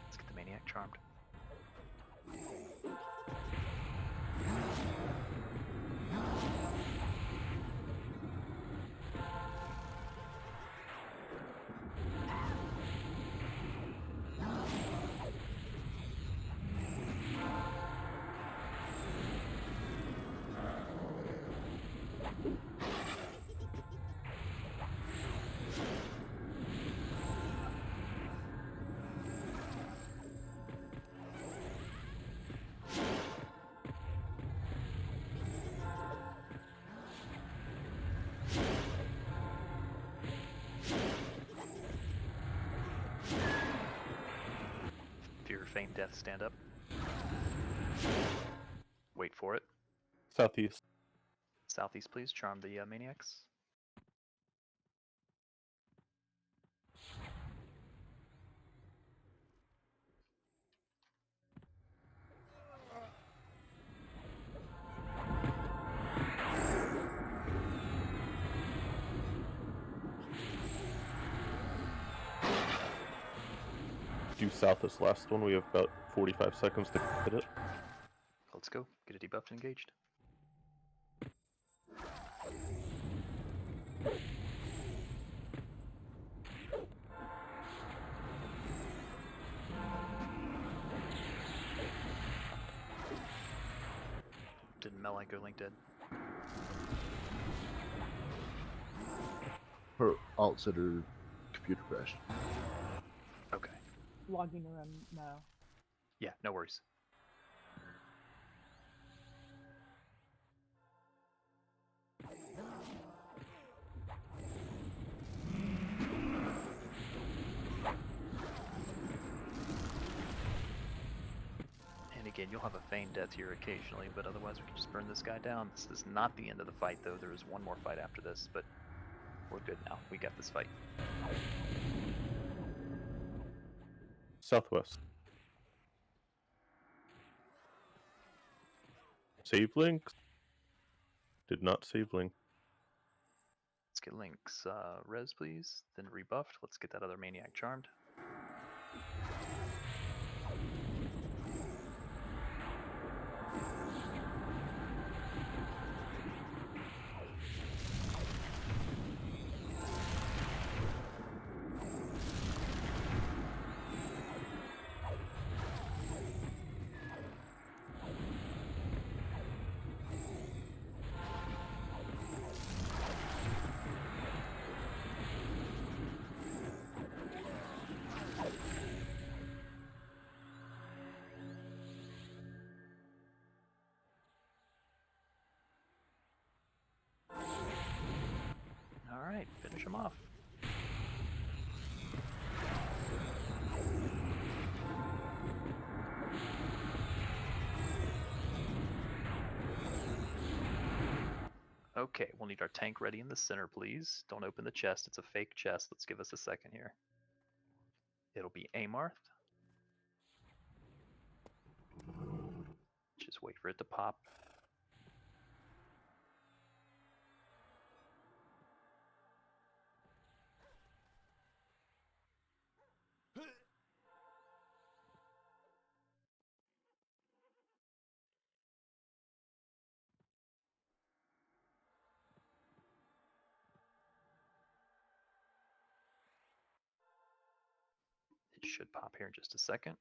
Let's get the Maniac charmed. Fear, Feign Death, stand up. Wait for it. Southeast. Southeast, please. Charm the Maniacs. Due south this last one. We have about 45 seconds to hit it. Let's go. Get it debuffed and engaged. Didn't Melee go link dead? Her alt said her computer crashed. Okay. Logging around now. Yeah, no worries. And again, you'll have a Feign Death here occasionally, but otherwise we can just burn this guy down. This is not the end of the fight, though. There is one more fight after this, but we're good now. We got this fight. Southwest. Save links. Did not save link. Let's get Link's res, please. Then rebuffed. Let's get that other Maniac charmed. Alright, finish him off. Okay, we'll need our tank ready in the center, please. Don't open the chest, it's a fake chest. Let's give us a second here. It'll be Amarth. Just wait for it to pop. Should pop here in just a second.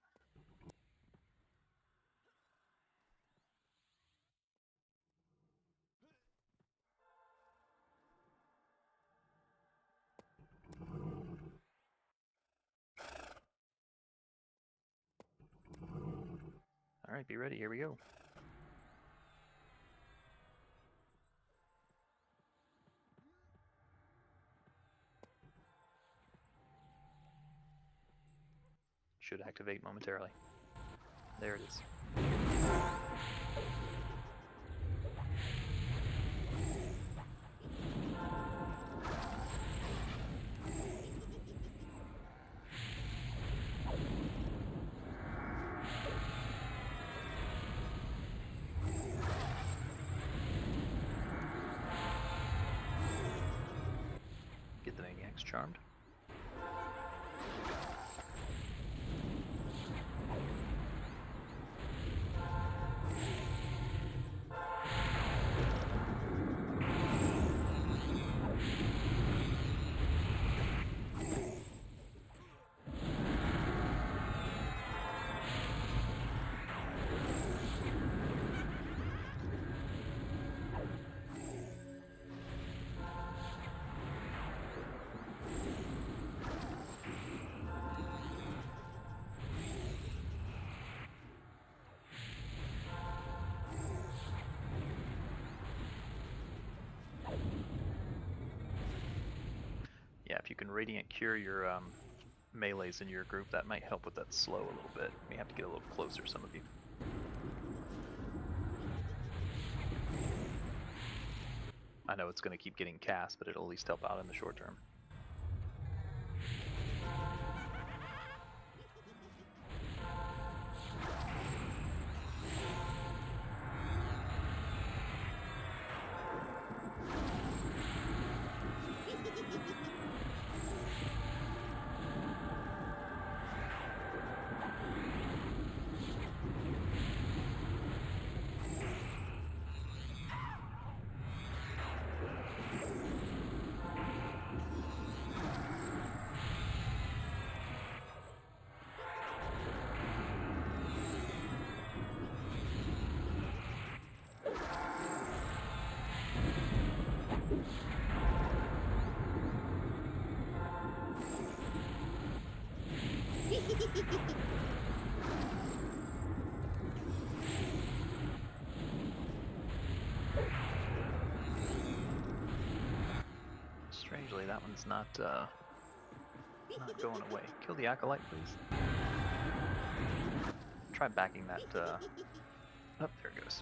All right, be ready. Here we go. Should activate momentarily. There it is. Get the maniacs charmed. Yeah, if you can Radiant Cure your melees in your group, that might help with that slow a little bit. We have to get a little closer, some of you. I know it's going to keep getting cast, but it'll at least help out in the short term. Strangely, that one's not going away. Kill the acolyte, please. Try backing that. Oh, there it goes.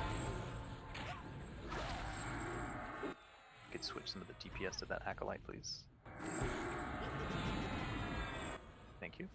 Could switch some of the DPS to that acolyte, please. Thank you.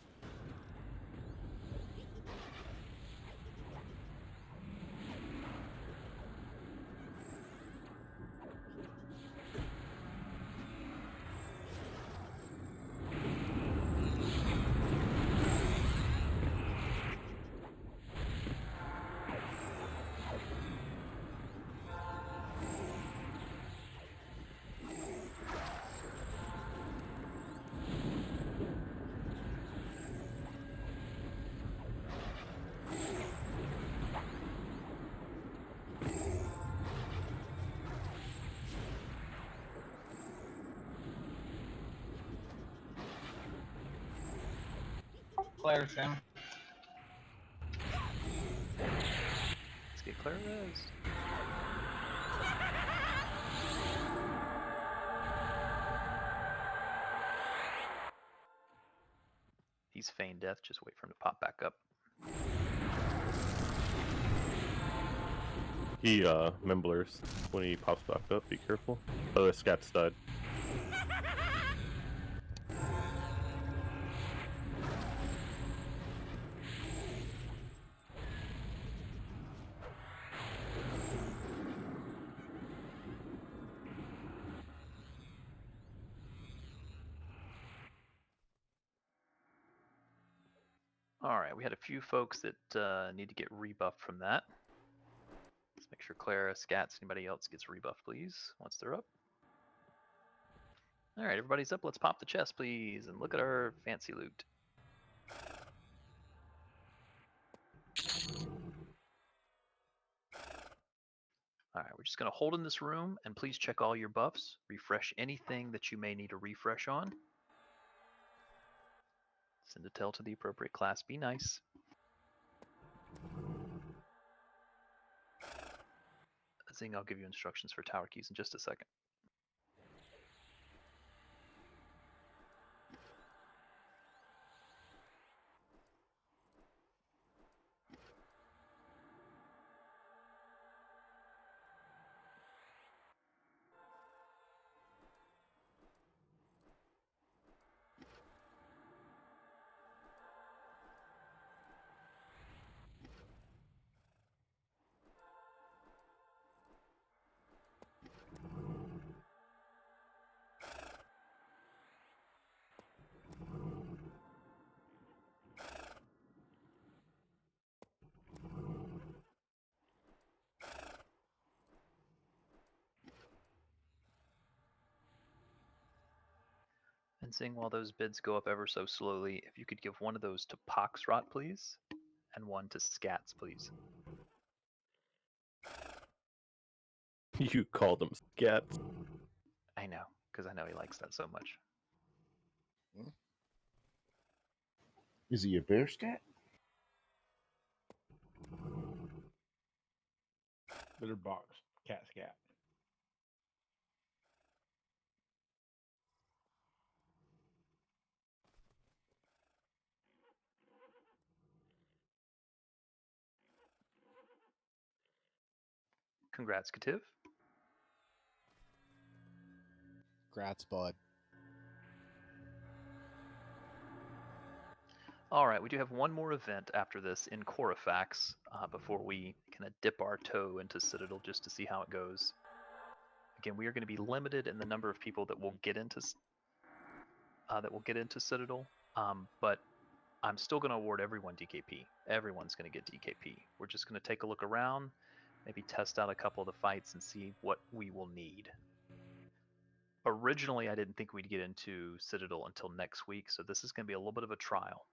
Claire's him. Let's get Claire Rose. He's feigned death, just wait for him to pop back up. He Memblers when he pops back up. Be careful. Oh, the scats died. Alright, we had a few folks that need to get rebuffed from that. Let's make sure Clara, Scats, anybody else gets rebuffed, please, once they're up. Alright, everybody's up. Let's pop the chest, please, and look at our fancy loot. just going to hold in this room, and please check all your buffs. Refresh anything that you may need a refresh on. Send a tell to the appropriate class. Be nice. Zing, I'll give you instructions for tower keys in just a second. And seeing while those bids go up ever so slowly, if you could give one of those to Poxrot, please, and one to Scats, please. You call them scats. I know, because I know he likes that so much. Is he a bear scat? Litter box. Cat scat. Congrats, Kativ. Grats, bud. All right, we do have one more event after this in Korafax before we kind of dip our toe into Citadel just to see how it goes. Again, we are going to be limited in the number of people that will get into Citadel, but I'm still going to award everyone DKP. Everyone's going to get DKP. We're just going to take a look around, maybe test out a couple of the fights and see what we will need. Originally, I didn't think we'd get into Citadel until next week, so this is going to be a little bit of a trial.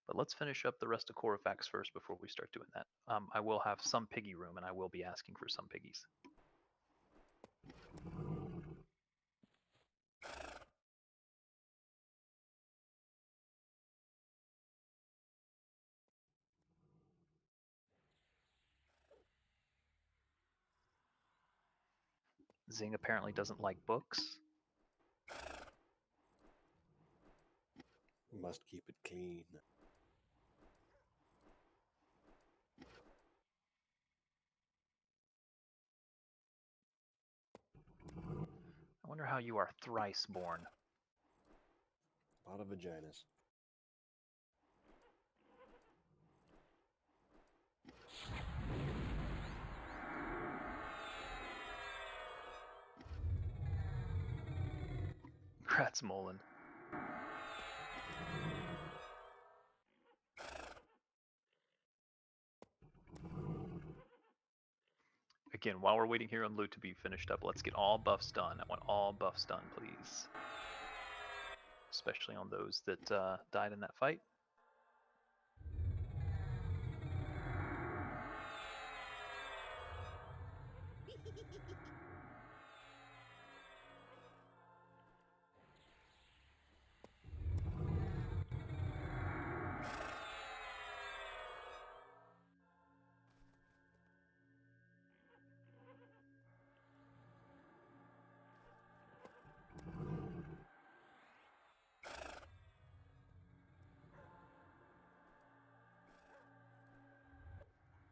But let's finish up the rest of Korafax first before we start doing that. I will have some piggy room, and I will be asking for some piggies. Zing apparently doesn't like books. Must keep it clean. I wonder how you are thrice born. A lot of vaginas. Congrats, Moland. Again, while we're waiting here on loot to be finished up, let's get all buffs done. I want all buffs done, please. Especially on those that died in that fight.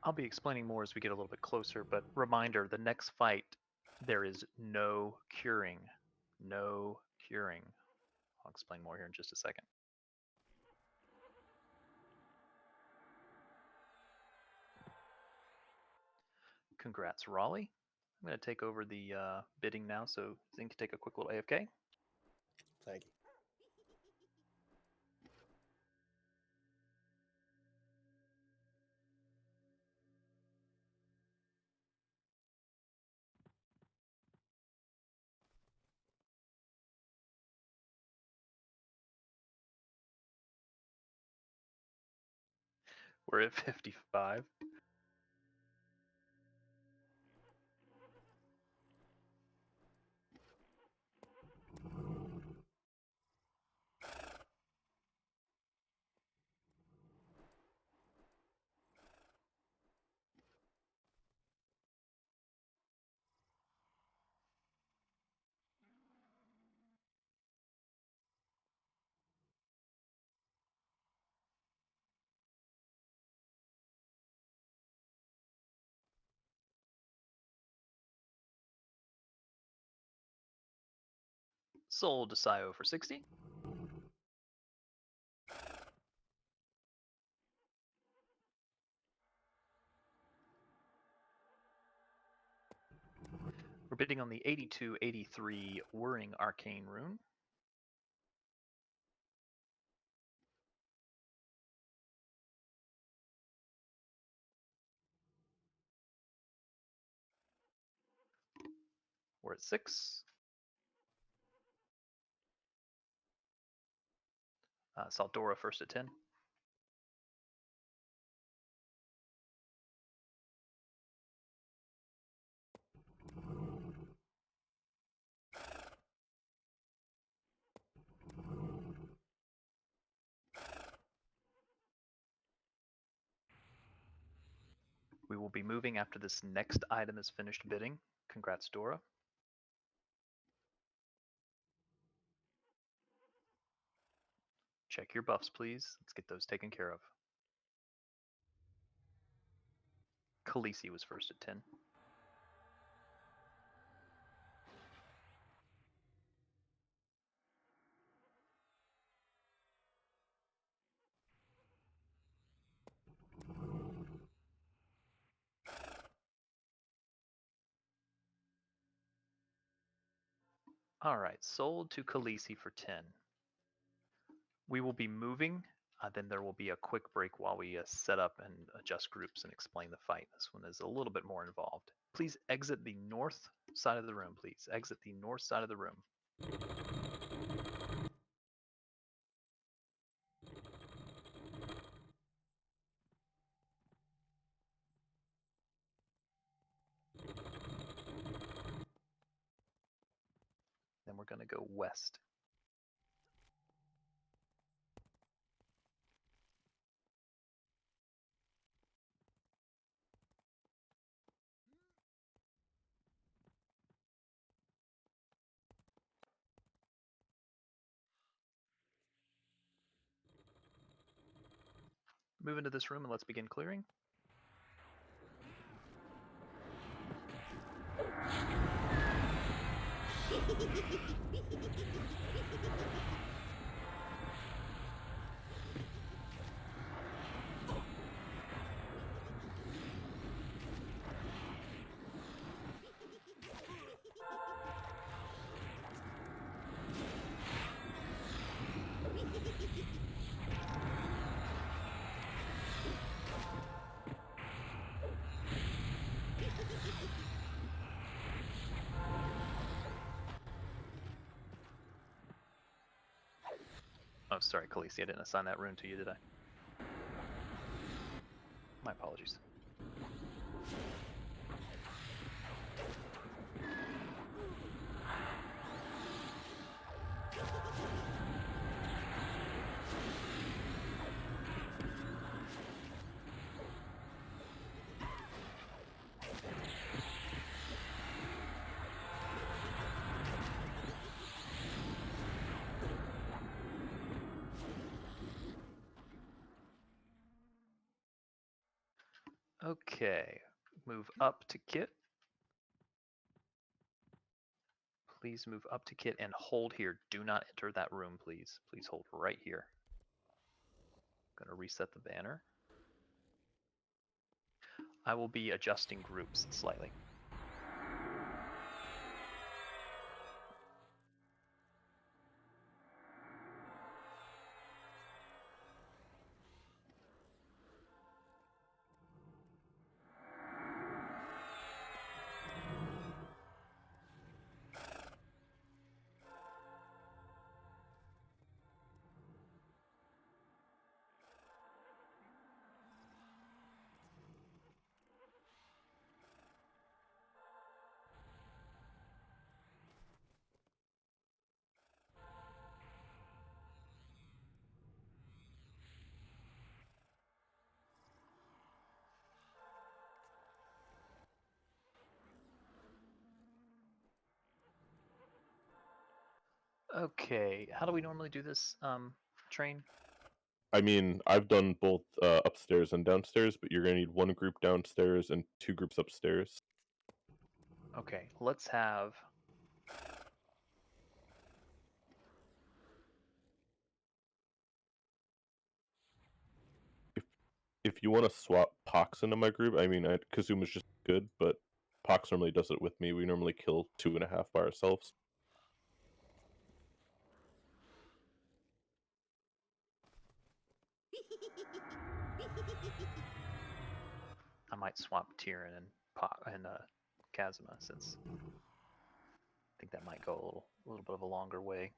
I'll be explaining more as we get a little bit closer, but reminder, the next fight, there is no curing. No curing. I'll explain more here in just a second. Congrats, Raleigh. I'm going to take over the bidding now, so Zing can take a quick little AFK. Thank you. We're at 55. Sold to Sio for 60. We're bidding on the 8283 Whirring Arcane Rune. We're at 6. Saldora first at 10. We will be moving after this next item is finished bidding. Congrats, Dora. Check your buffs, please. Let's get those taken care of. Khaleesi was first at 10. All right, sold to Khaleesi for 10. We will be moving. Then there will be a quick break while we set up and adjust groups and explain the fight. This one is a little bit more involved. Please exit the north side of the room, please. Exit the north side of the room. Then we're going to go west. Move into this room and let's begin clearing. Oh, sorry, Khaleesi, I didn't assign that rune to you, did I? My apologies. Okay, move up to Kit. Please move up to Kit and hold here. Do not enter that room, please. Please hold right here. I'm going to reset the banner. I will be adjusting groups slightly. Okay, how do we normally do this, train? I mean, I've done both upstairs and downstairs, but you're gonna need one group downstairs and 2 groups upstairs. Okay, let's have... If you want to swap Pox into my group, I mean, Kazuma's just good, but Pox normally does it with me. We normally kill 2.5 by ourselves. I might swap Tyrion and Kazuma, since I think that might go a little bit of a longer way.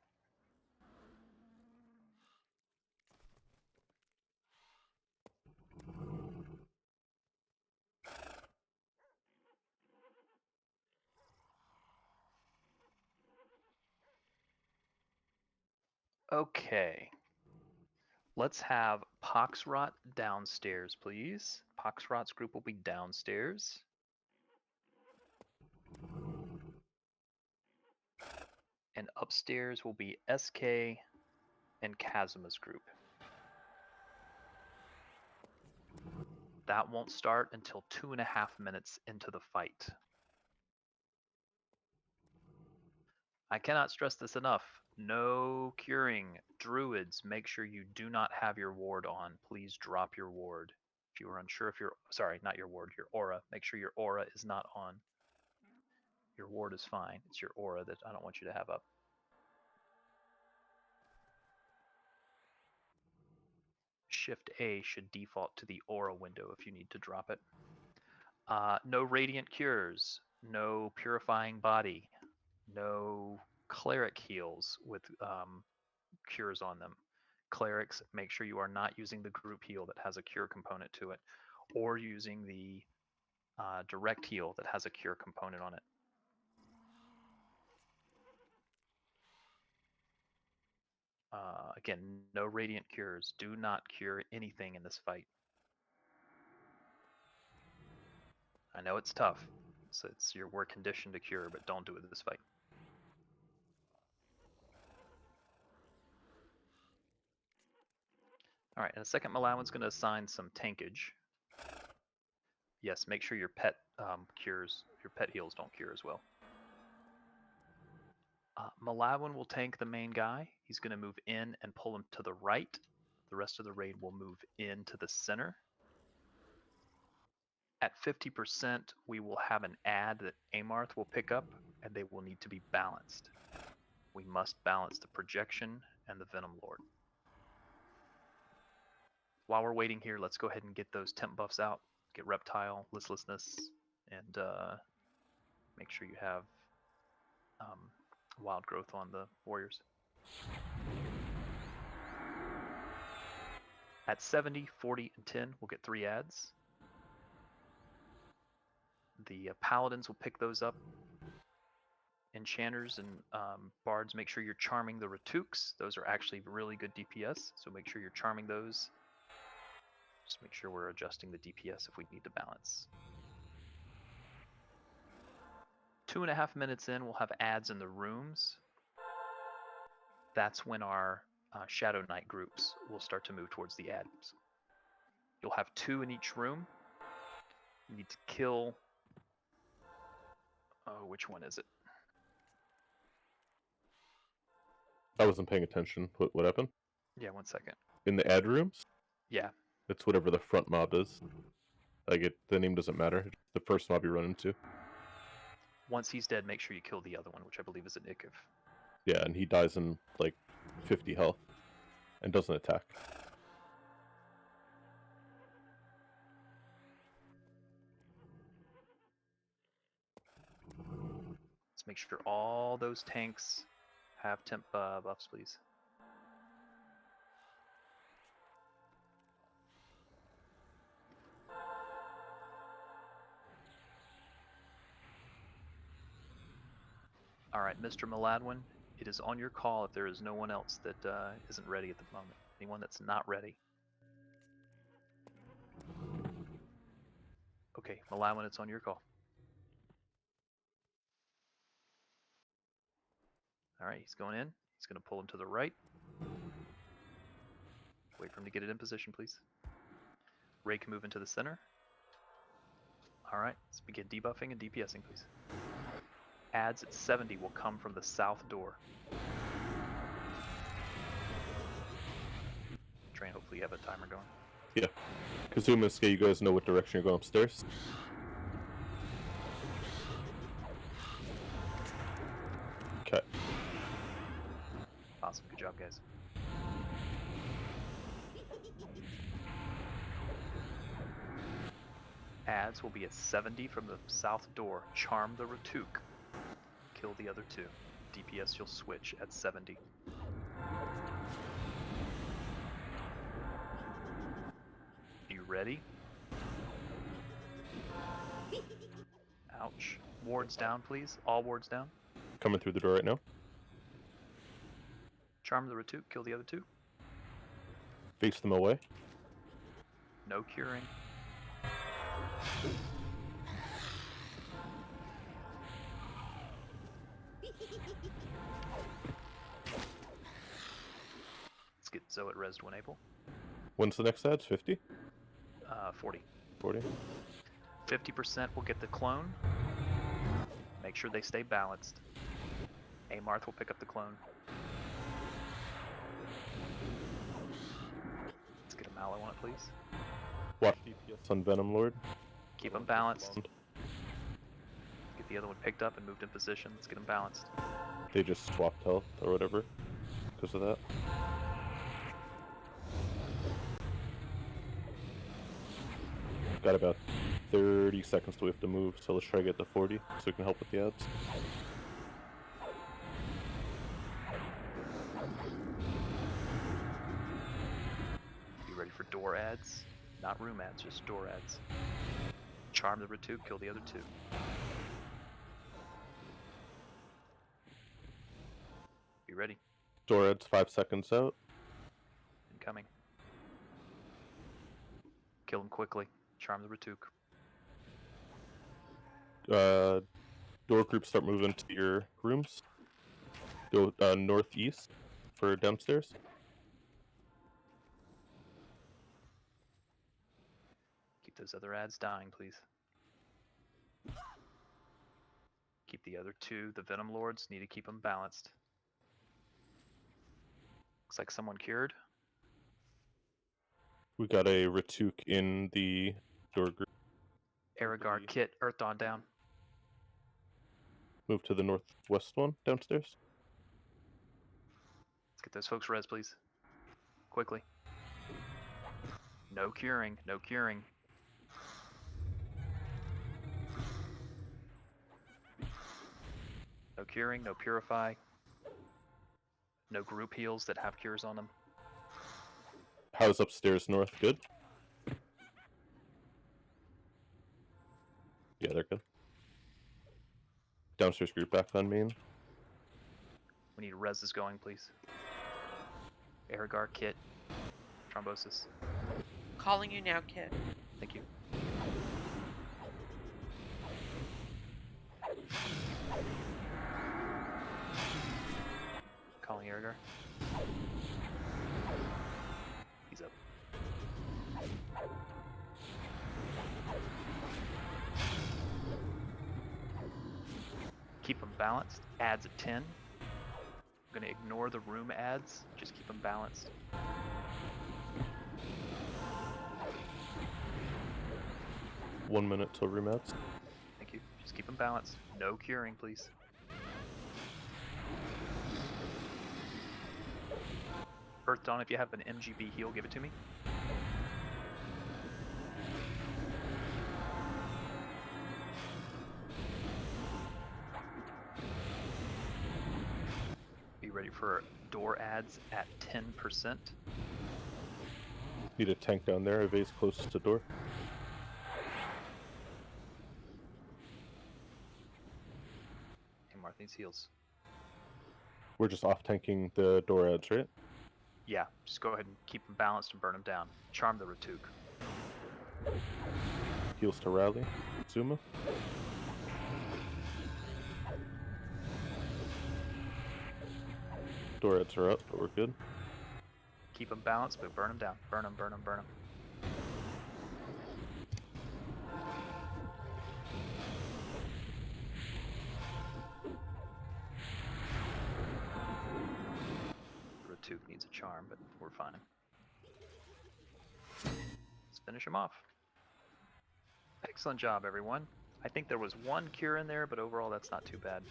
Okay. Let's have Poxrot downstairs, please. Poxrot's group will be downstairs. And upstairs will be SK and Kazuma's group. That won't start until 2.5 minutes into the fight. I cannot stress this enough. No curing. Druids, make sure you do not have your ward on. Please drop your ward. If you are unsure if your, sorry, not your ward, your aura. Make sure your aura is not on. Your ward is fine. It's your aura that I don't want you to have up. Shift A should default to the aura window if you need to drop it. No radiant cures. No purifying body. No cleric heals with cures on them. Clerics, make sure you are not using the group heal that has a cure component to it, or using the direct heal that has a cure component on it. Again, no radiant cures. Do not cure anything in this fight. I know it's tough, so we're conditioned to cure, but don't do it in this fight. All right, in a second, Malawan's going to assign some tankage. Yes, make sure your pet cures, your pet heals don't cure as well. Malawan will tank the main guy. He's going to move in and pull him to the right. The rest of the raid will move into the center. At 50%, we will have an ad that Amarth will pick up, and they will need to be balanced. We must balance the projection and the Venom Lord. While we're waiting here, let's go ahead and get those temp buffs out. Get Reptile, Listlessness, and make sure you have Wild Growth on the Warriors. At 70, 40, and 10, we'll get 3 ads. The Paladins will pick those up. Enchanters and Bards, make sure you're charming the Ratuks. Those are actually really good DPS, so make sure you're charming those. Just make sure we're adjusting the DPS if we need to balance. 2.5 minutes in, we'll have ads in the rooms. That's when our Shadow Knight groups will start to move towards the ads. You'll have 2 in each room. You need to kill... Oh, which one is it? I wasn't paying attention. What happened? Yeah, 1 second. In the ad rooms? Yeah. It's whatever the front mob is. Like, the name doesn't matter. It's the first mob you run into. Once he's dead, make sure you kill the other one, which I believe is an Ikiv. Yeah, and he dies in, like, 50 health. And doesn't attack. Let's make sure all those tanks have temp buffs, please. All right, Mr. Maladwin, it is on your call if there is no one else that isn't ready at the moment. Anyone that's not ready. Okay, Maladwin, it's on your call. All right, he's going in. He's going to pull him to the right. Wait for him to get it in position, please. Ray can move into the center. All right, let's begin debuffing and DPSing, please. Adds at 70 will come from the south door. Train, hopefully you have a timer going. Yeah. Kazuma, Skye, you guys know what direction you're going upstairs? Okay. Awesome, good job, guys. Adds will be at 70 from the south door. Charm the Ratuk. Kill the other two. DPS you'll switch at 70. You ready? Ouch. Wards down, please. All wards down. Coming through the door right now. Charm the Ratuk. Kill the other two. Face them away. No curing. Let's get Zoe at res when able. When's the next ads? 50? 40. 40? 50% will get the clone. Make sure they stay balanced. Amarth will pick up the clone. Let's get a Mallow on it, please. Watch DPS on Venom Lord. Keep them balanced. Get the other one picked up and moved in position. Let's get them balanced. They just swapped health or whatever because of that. Got about 30 seconds till we have to move, so let's try to get to 40 so we can help with the ads. Be ready for door ads. Not room ads, just door ads. Charm the Ratuk, kill the other two. Be ready. Door ads 5 seconds out. Incoming. Kill him quickly. Charm the Ratuk. Door groups start moving to your rooms. Go northeast for downstairs. Keep those other ads dying, please. Keep the other two, the Venom Lords, need to keep them balanced. Looks like someone cured. We got a Ratuk in the door group. Aragar, Kit, Earth Dawn down. Move to the northwest one downstairs. Let's get those folks res, please. Quickly. No curing, no curing. No curing, no purify. No group heals that have cures on them. How's upstairs north? Good? Yeah, they're good. Downstairs group back on main. We need reses going, please. Aragar, Kit, Thrombosis. Calling you now, Kit. Thank you. Calling Aragar. He's up. Keep them balanced. Adds at 10. I'm going to ignore the room ads. Just keep them balanced. One minute till room ads. Thank you. Just keep them balanced. No curing, please. Earth Dawn, if you have an MGB heal, give it to me. Be ready for door ads at 10%. Need a tank down there. Evase close to door. Hey, Marth needs heals. We're just off tanking the door ads, right? Yeah, just go ahead and keep them balanced and burn them down. Charm the Ratuk. Heals to rally. Zuma. Turrets are up, but we're good. Keep them balanced, but burn them down. Burn them, burn them, burn them. Ratuk needs a charm, but we're fine. Let's finish him off. Excellent job, everyone. I think there was one cure in there, but overall that's not too bad.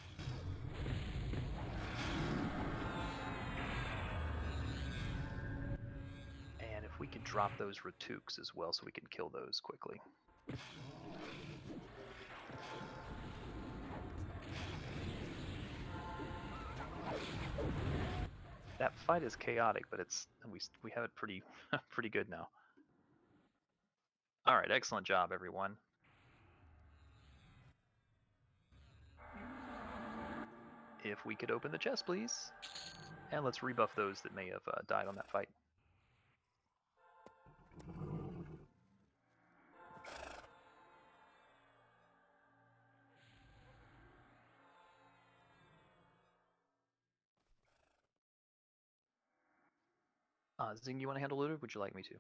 And if we could drop those Ratuks as well so we can kill those quickly. That fight is chaotic, but we have it pretty pretty good now. All right, excellent job, everyone. If we could open the chest, please. And let's rebuff those that may have died on that fight. Zing, you want to handle looter? Would you like me to?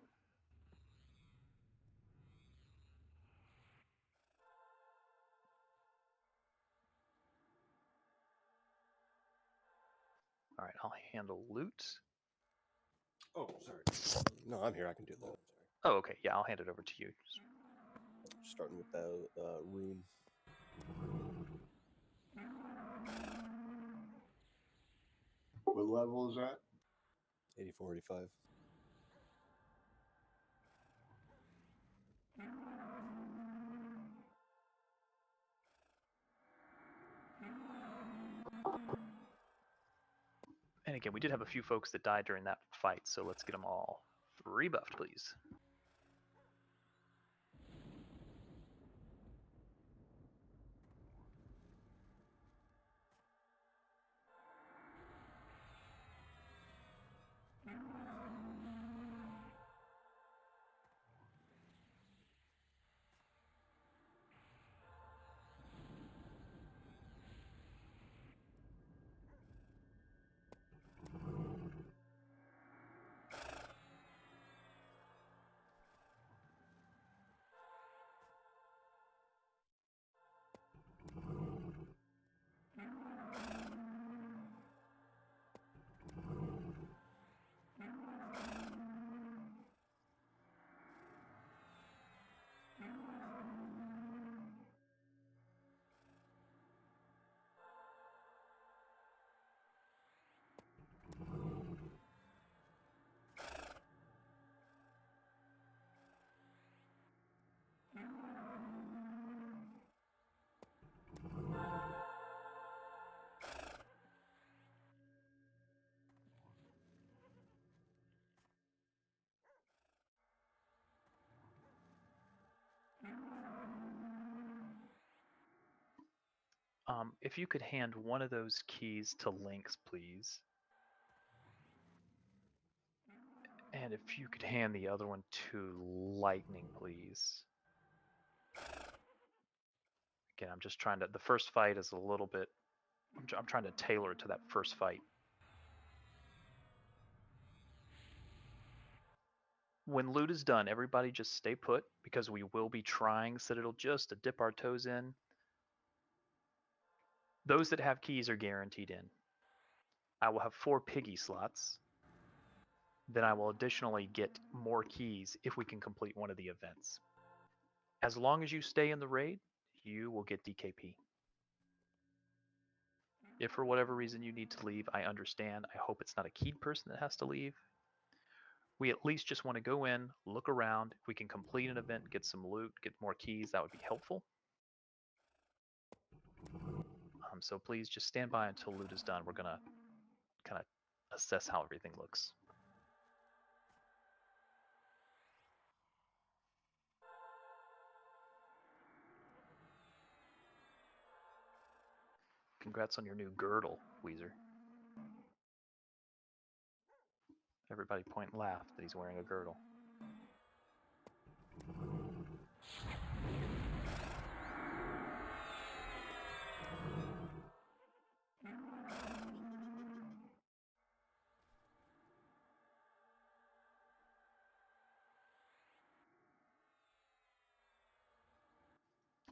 All right, I'll handle loot. Oh, sorry. No, I'm here. I can do that. Sorry. Oh, okay. Yeah, I'll hand it over to you. Starting with the rune. What level is that? 84, 85. And again, we did have a few folks that died during that fight, so let's get them all rebuffed, please. If you could hand one of those keys to Lynx, please. And if you could hand the other one to Lightning, please. Again, I'm just trying to, the first fight is a little bit, I'm trying to tailor it to that first fight. When loot is done, everybody just stay put, because we will be trying Citadel just to dip our toes in. Those that have keys are guaranteed in. I will have 4 piggy slots. Then I will additionally get more keys if we can complete one of the events. As long as you stay in the raid, you will get DKP. If for whatever reason you need to leave, I understand. I hope it's not a keyed person that has to leave. We at least just want to go in, look around. If we can complete an event, get some loot, get more keys, that would be helpful. So please just stand by until loot is done. We're going to kind of assess how everything looks. Congrats on your new girdle, Weezer. Everybody point and laugh that he's wearing a girdle.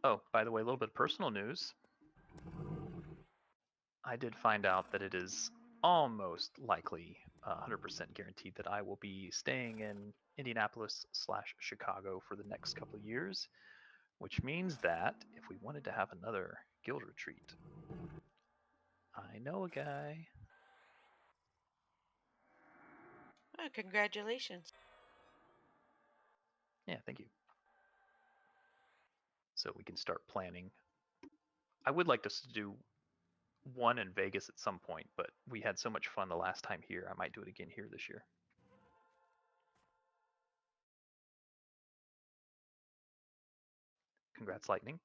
Oh, by the way, a little bit of personal news. I did find out that it is almost likely, 100% guaranteed that I will be staying in Indianapolis/Chicago for the next couple of years, which means that if we wanted to have another guild retreat, I know a guy. Oh, congratulations. Yeah, thank you. So we can start planning. I would like us to do one in Vegas at some point, but we had so much fun the last time here. I might do it again here this year. Congrats, Lightning.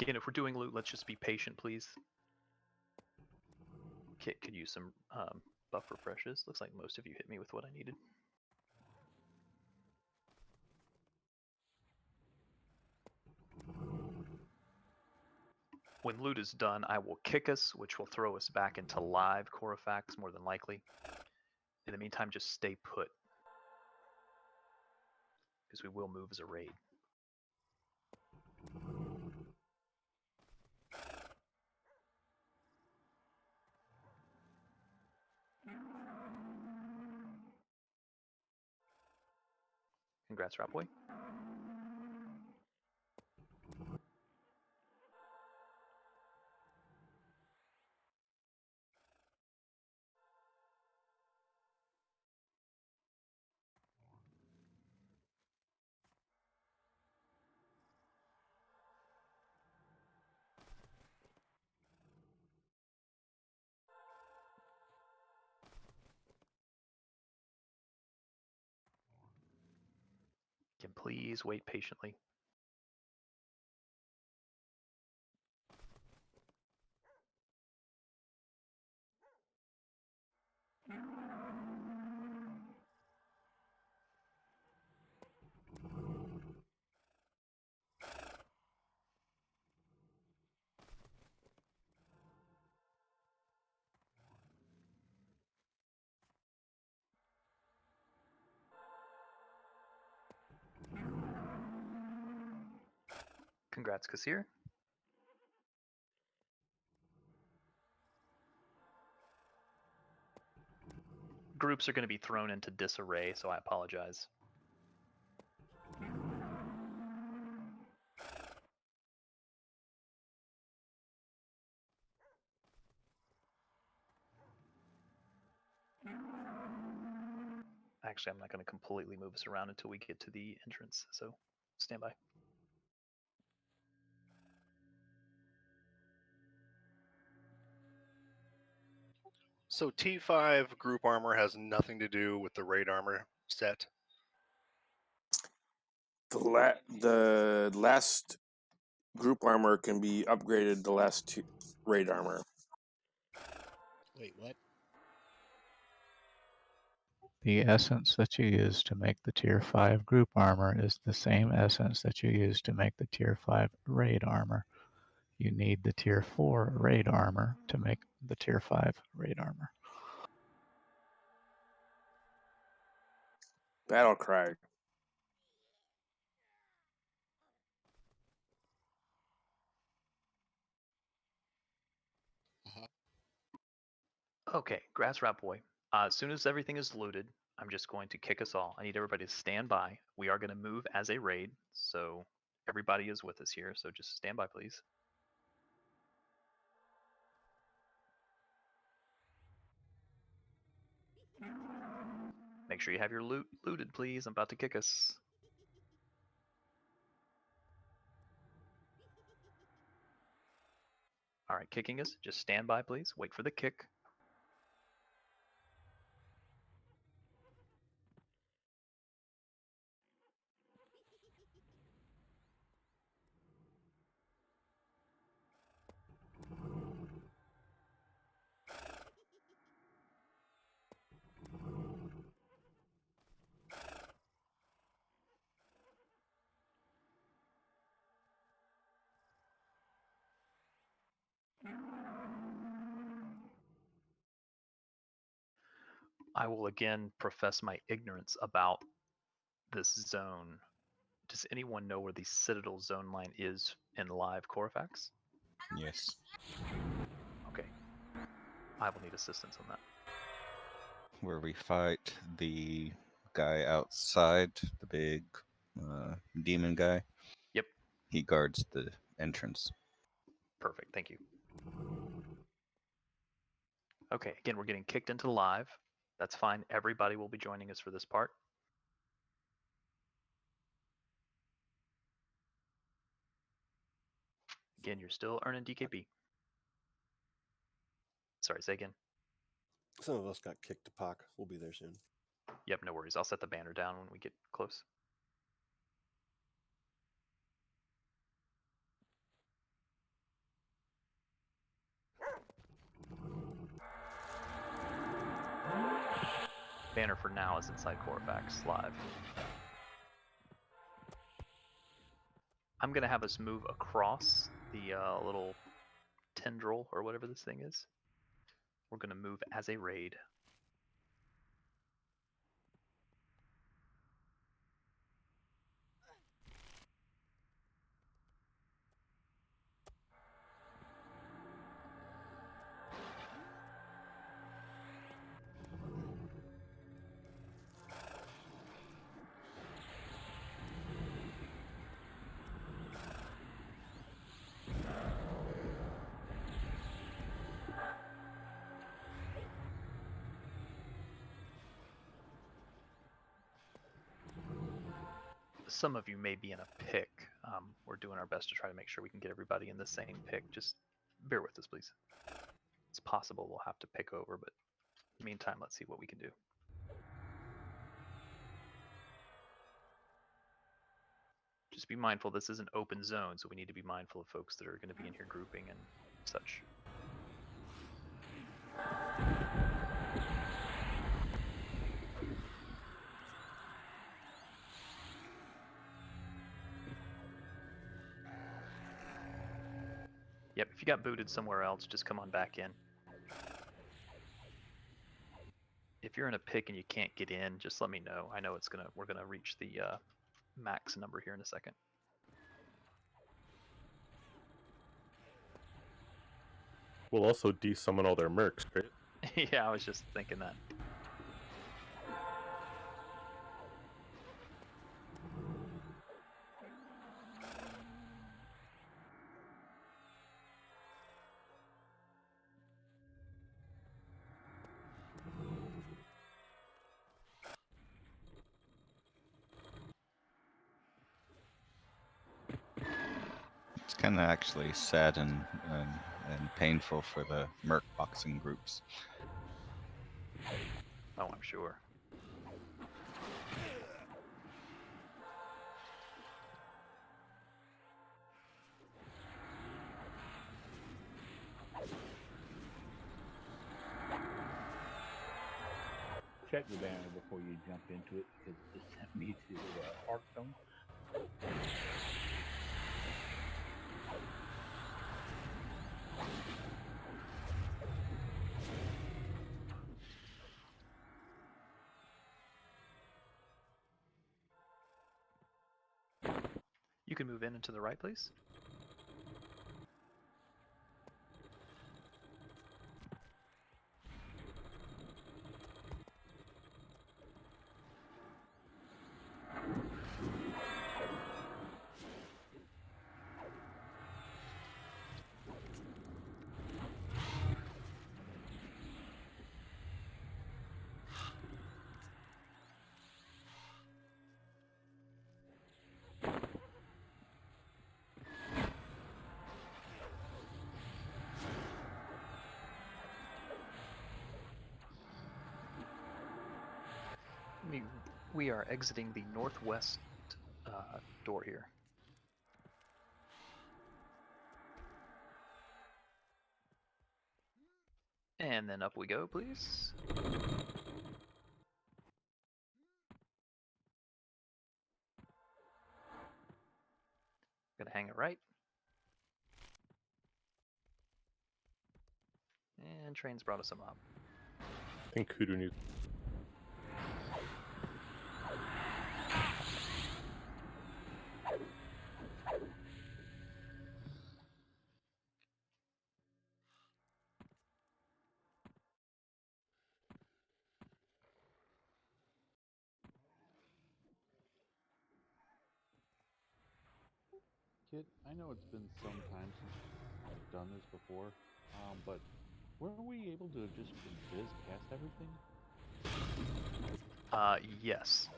Again, if we're doing loot, let's just be patient, please. Kit could use some buff refreshes. Looks like most of you hit me with what I needed. When loot is done, I will kick us, which will throw us back into live Korafax more than likely. In the meantime, just stay put, because we will move as a raid. Congrats, Rat Boy. Can please wait patiently. Congrats, Kassir. Groups are going to be thrown into disarray, so I apologize. Actually, I'm not going to completely move us around until we get to the entrance, so stand by. So T5 group armor has nothing to do with the raid armor set. The last group armor can be upgraded the last two raid armor. Wait, what? The essence that you use to make the tier 5 group armor is the same essence that you use to make the tier 5 raid armor. You need the tier 4 raid armor to make the tier 5 raid armor. Battle cry. Okay, Grass Rat Boy. As soon as everything is looted, I'm just going to kick us all. I need everybody to stand by. We are going to move as a raid, so everybody is with us here, so just stand by, please. Make sure you have your loot looted, please. I'm about to kick us. All right, kicking us. Just stand by, please. Wait for the kick. I will again profess my ignorance about this zone. Does anyone know where the Citadel zone line is in live Korafax? Yes. Okay. I will need assistance on that. Where we fight the guy outside, the big demon guy. Yep. He guards the entrance. Perfect. Thank you. Okay, again, we're getting kicked into live. That's fine. Everybody will be joining us for this part. Again, you're still earning DKP. Sorry, say again. Some of us got kicked to POC. We'll be there soon. Yep, no worries. I'll set the banner down when we get close. Banner for now is inside Korafax live. I'm going to have us move across the little tendril or whatever this thing is. We're going to move as a raid. Some of you may be in a pick. We're doing our best to try to make sure we can get everybody in the same pick. Just bear with us, please. It's possible we'll have to pick over, but in the meantime, let's see what we can do. Just be mindful, this is an open zone, so we need to be mindful of folks that are going to be in here grouping and such. Yep, if you got booted somewhere else, just come on back in. If you're in a pick and you can't get in, just let me know. I know we're gonna reach the max number here in a second. We'll also de-summon all their mercs, right? Yeah, I was just thinking that. It's kind of actually sad and painful for the merc boxing groups. Oh, I'm sure. Check the banner before you jump into it because it sent me to Hearthstone. You can move in and to the right, please. We are exiting the northwest door here. And then up we go, please. Gonna hang it right. And trains brought us a mob. I think Kudu needs. Kid, I know it's been some time since I've done this before, but weren't we able to just invis past everything? Yes.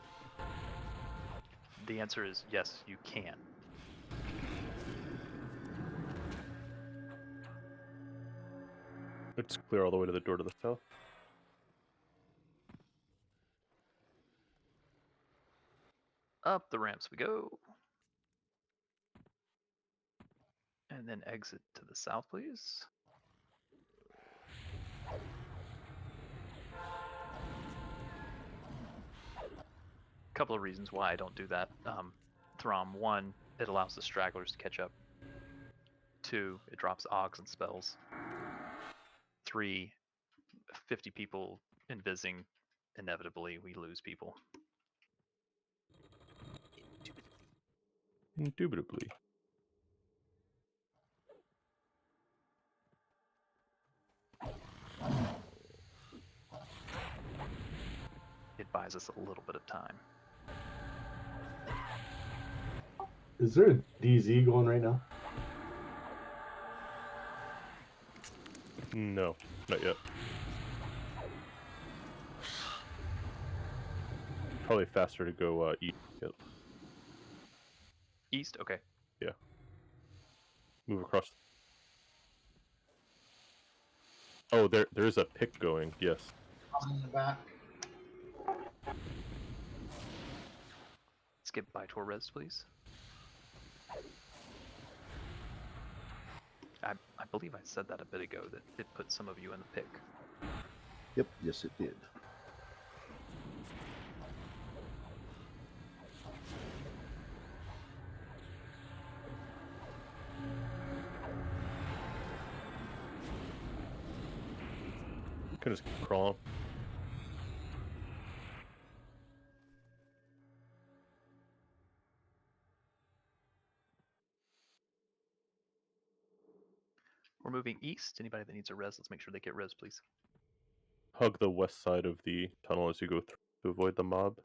The answer is yes, you can. It's clear all the way to the door to the south. Up the ramps we go. And then exit to the south, please. Couple of reasons why I don't do that. Throm, 1, it allows the stragglers to catch up. 2, it drops Augs and spells. 3, 50 people invising, inevitably we lose people. Indubitably. It buys us a little bit of time. Is there a DZ going right now? No, not yet. Probably faster to go east. Yep. East? Okay. Yeah. Move across. Oh, there's a pick going. Yes. On the back. Skip by tour res, please. I believe I said that a bit ago, that it put some of you in the pick. Yep, yes it did. Can just keep crawling. We're moving east. Anybody that needs a res, let's make sure they get res, please. Hug the west side of the tunnel as you go through to avoid the mob.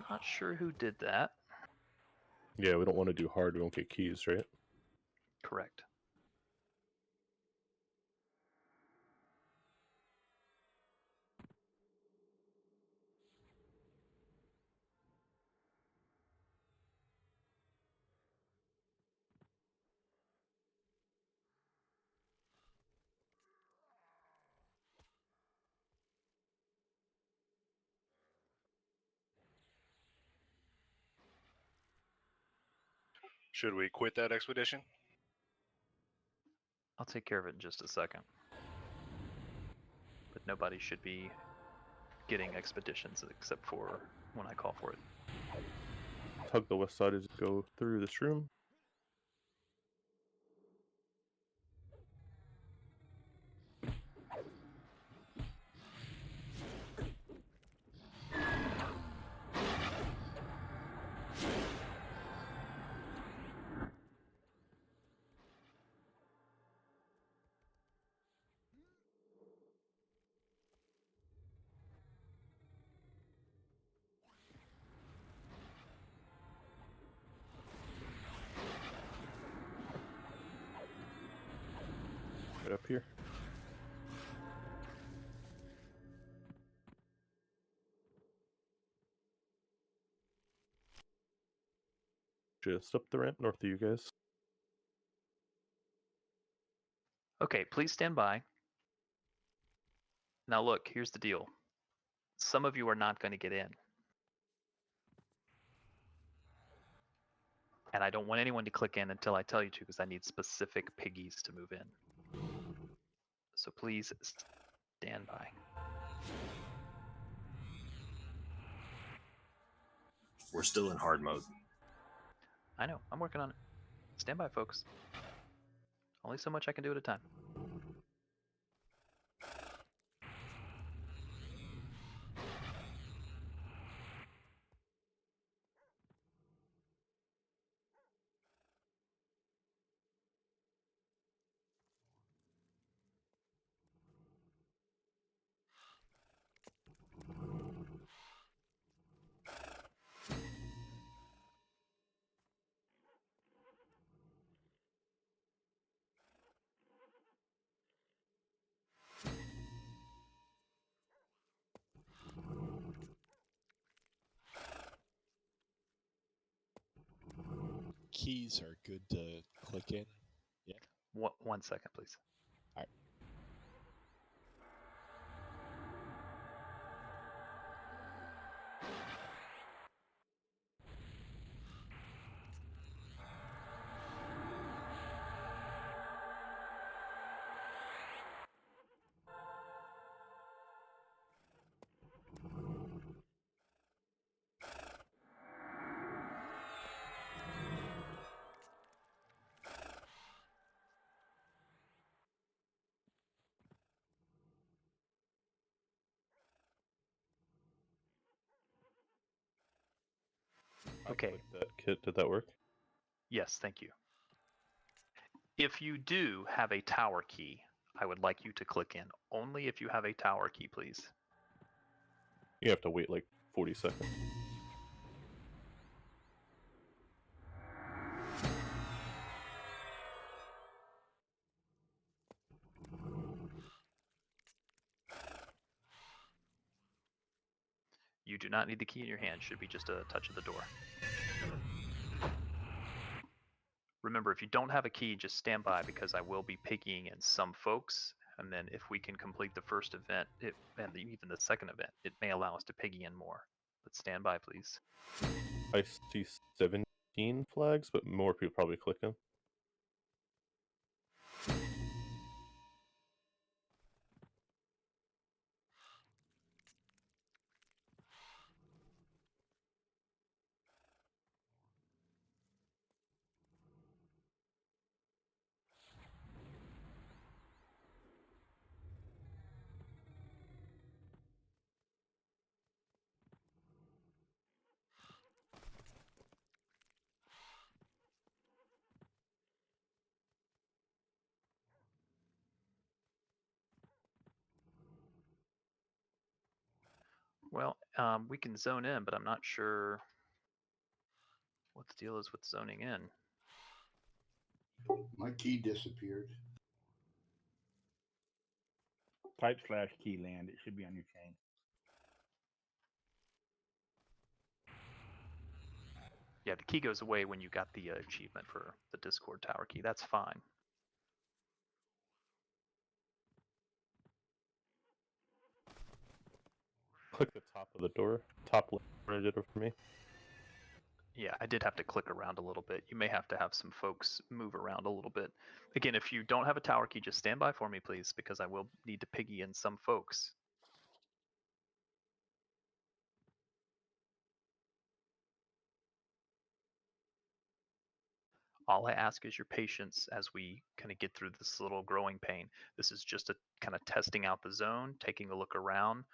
Not sure who did that. Yeah, we don't want to do hard. We won't get keys, right? Correct. Should we quit that expedition? I'll take care of it in just a second. But nobody should be getting expeditions except for when I call for it. Hug the west side as you go through this room. just up the ramp north of you guys. Okay, please stand by. Now look, here's the deal. Some of you are not going to get in. And I don't want anyone to click in until I tell you to, because I need specific piggies to move in. So please stand by. We're still in hard mode. I know, I'm working on it. Stand by, folks. Only so much I can do at a time. Keys are good to click in. Yeah. 1 second, please. All right. Okay. I clicked that kit. Did that work? Yes, thank you. If you do have a tower key, I would like you to click in. Only if you have a tower key, please. You have to wait like 40 seconds. You do not need the key in your hand. Should be just a touch of the door. Remember, if you don't have a key, just stand by, because I will be piggying in some folks. And then if we can complete the first event, and even the second event, it may allow us to piggy in more. But stand by, please. I see 17 flags, but more people probably click them. Well, we can zone in, but I'm not sure what the deal is with zoning in. My key disappeared. Type /key land. It should be on your chain. Yeah, the key goes away when you got the achievement for the Discord tower key. That's fine. Click the top of the door. Top left corner did it for me. Yeah, I did have to click around a little bit. You may have to have some folks move around a little bit. Again, if you don't have a tower key, just stand by for me, please, because I will need to piggy in some folks. All I ask is your patience as we kind of get through this little growing pain. This is just a kind of testing out the zone, taking a look around.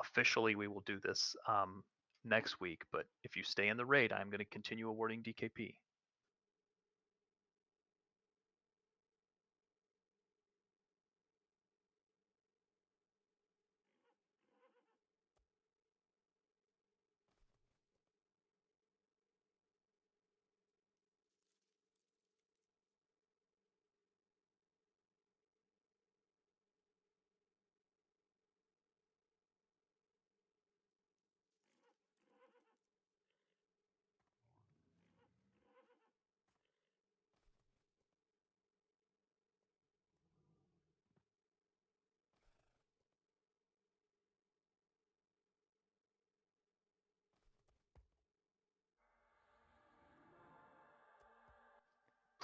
Officially, we will do this next week, but if you stay in the raid, I'm going to continue awarding DKP.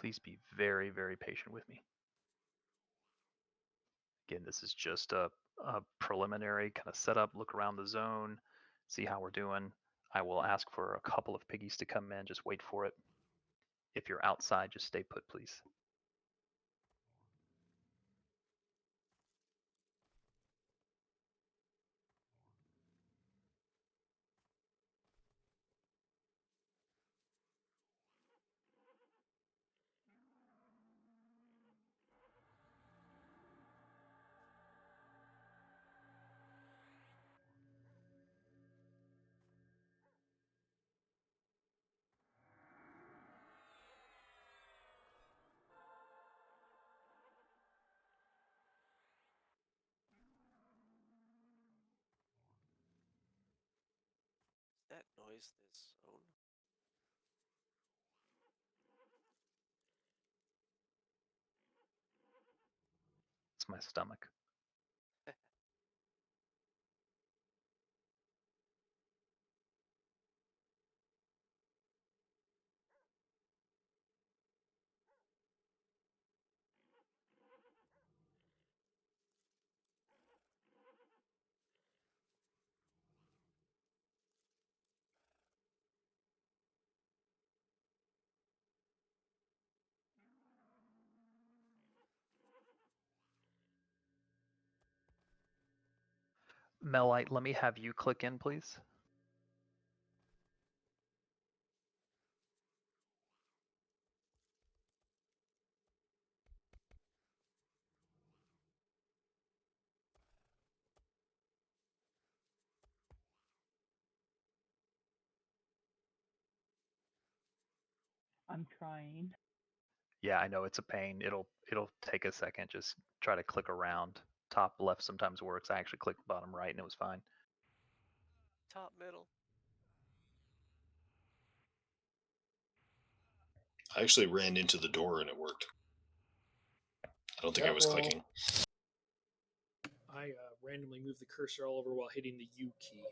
Please be very, very patient with me. Again, this is just a preliminary kind of setup, look around the zone, see how we're doing. I will ask for a couple of piggies to come in, just wait for it. If you're outside, just stay put, please. That noise this zone. It's my stomach. Melite, let me have you click in, please. I'm trying. Yeah, I know it's a pain. It'll take a second. Just try to click around. Top left sometimes works. I actually clicked bottom right and it was fine. Top middle. I actually ran into the door and it worked. I don't think I was clicking. I randomly moved the cursor all over while hitting the U key.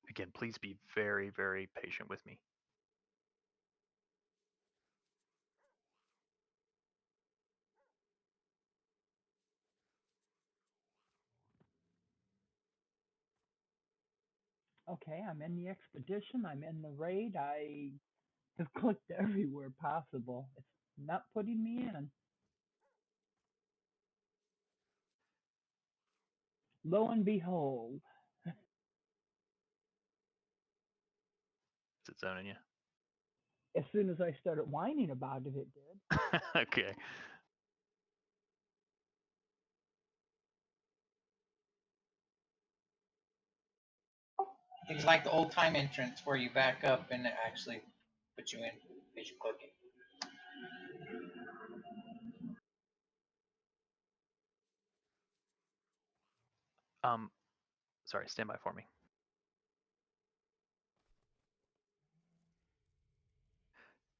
Again, please be very, very patient with me. Okay, I'm in the expedition. I'm in the raid. I have clicked everywhere possible. It's not putting me in. Lo and behold. Is it zoning you? As soon as I started whining about it, it did. Okay. It's like the old time entrance where you back up and it actually puts you in as you click it. Sorry, stand by for me.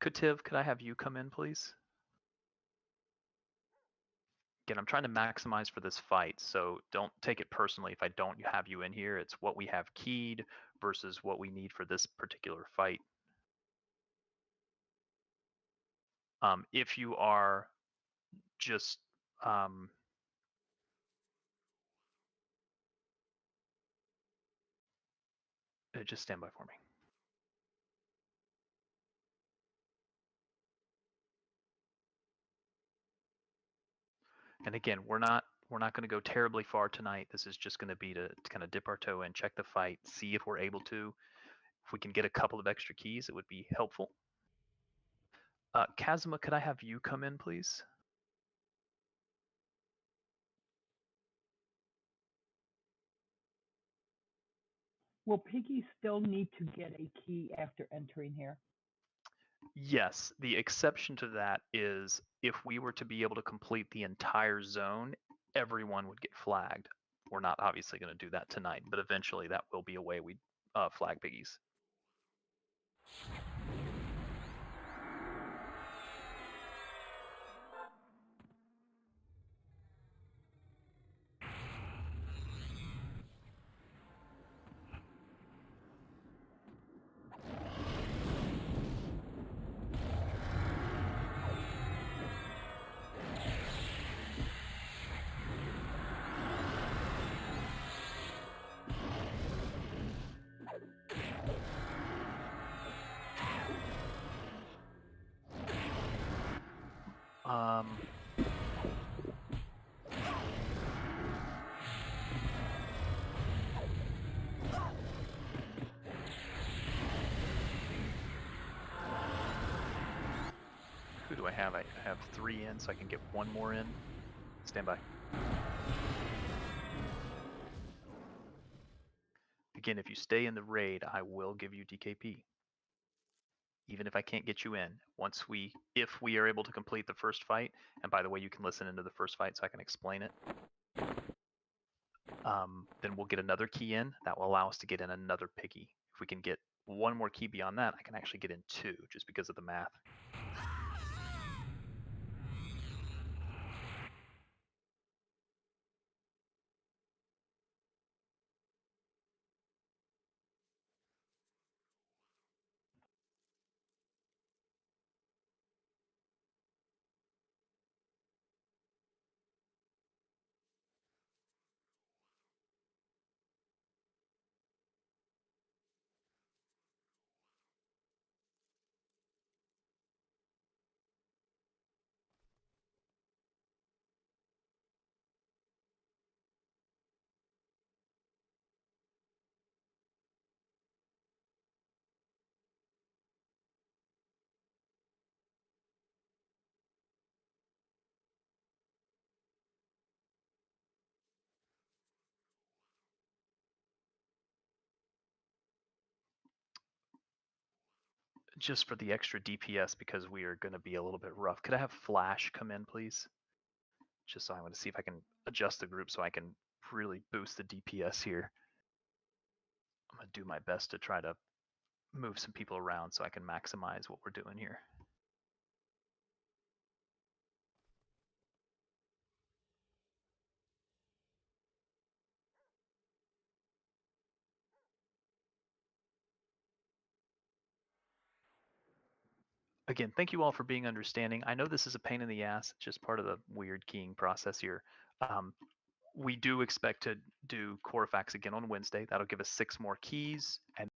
Kutiv, could I have you come in, please? Again, I'm trying to maximize for this fight, so don't take it personally if I don't have you in here. It's what we have keyed versus what we need for this particular fight. If you are just Just stand by for me. And again, we're not going to go terribly far tonight. This is just going to be to kind of dip our toe in, check the fight, see if we're able to. If we can get a couple of extra keys, it would be helpful. Kazuma, could I have you come in, please? Will Piggy still need to get a key after entering here? Yes, the exception to that is if we were to be able to complete the entire zone, everyone would get flagged. We're not obviously going to do that tonight, but eventually that will be a way we flag piggies. Who do I have? I have 3 in, so I can get 1 more in. Stand by. Again, if you stay in the raid, I will give you DKP. Even if I can't get you in. If we are able to complete the first fight, and by the way, you can listen into the first fight so I can explain it. Then we'll get another key in. That will allow us to get in another piggy. If we can get 1 more key beyond that, I can actually get in 2, just because of the math. Just for the extra DPS, because we are going to be a little bit rough. Could I have Flash come in, please? Just so I'm going to see if I can adjust the group so I can really boost the DPS here. I'm going to do my best to try to move some people around so I can maximize what we're doing here. Again, thank you all for being understanding. I know this is a pain in the ass, it's just part of the weird keying process here. We do expect to do Korafax again on Wednesday. That'll give us 6 more keys, and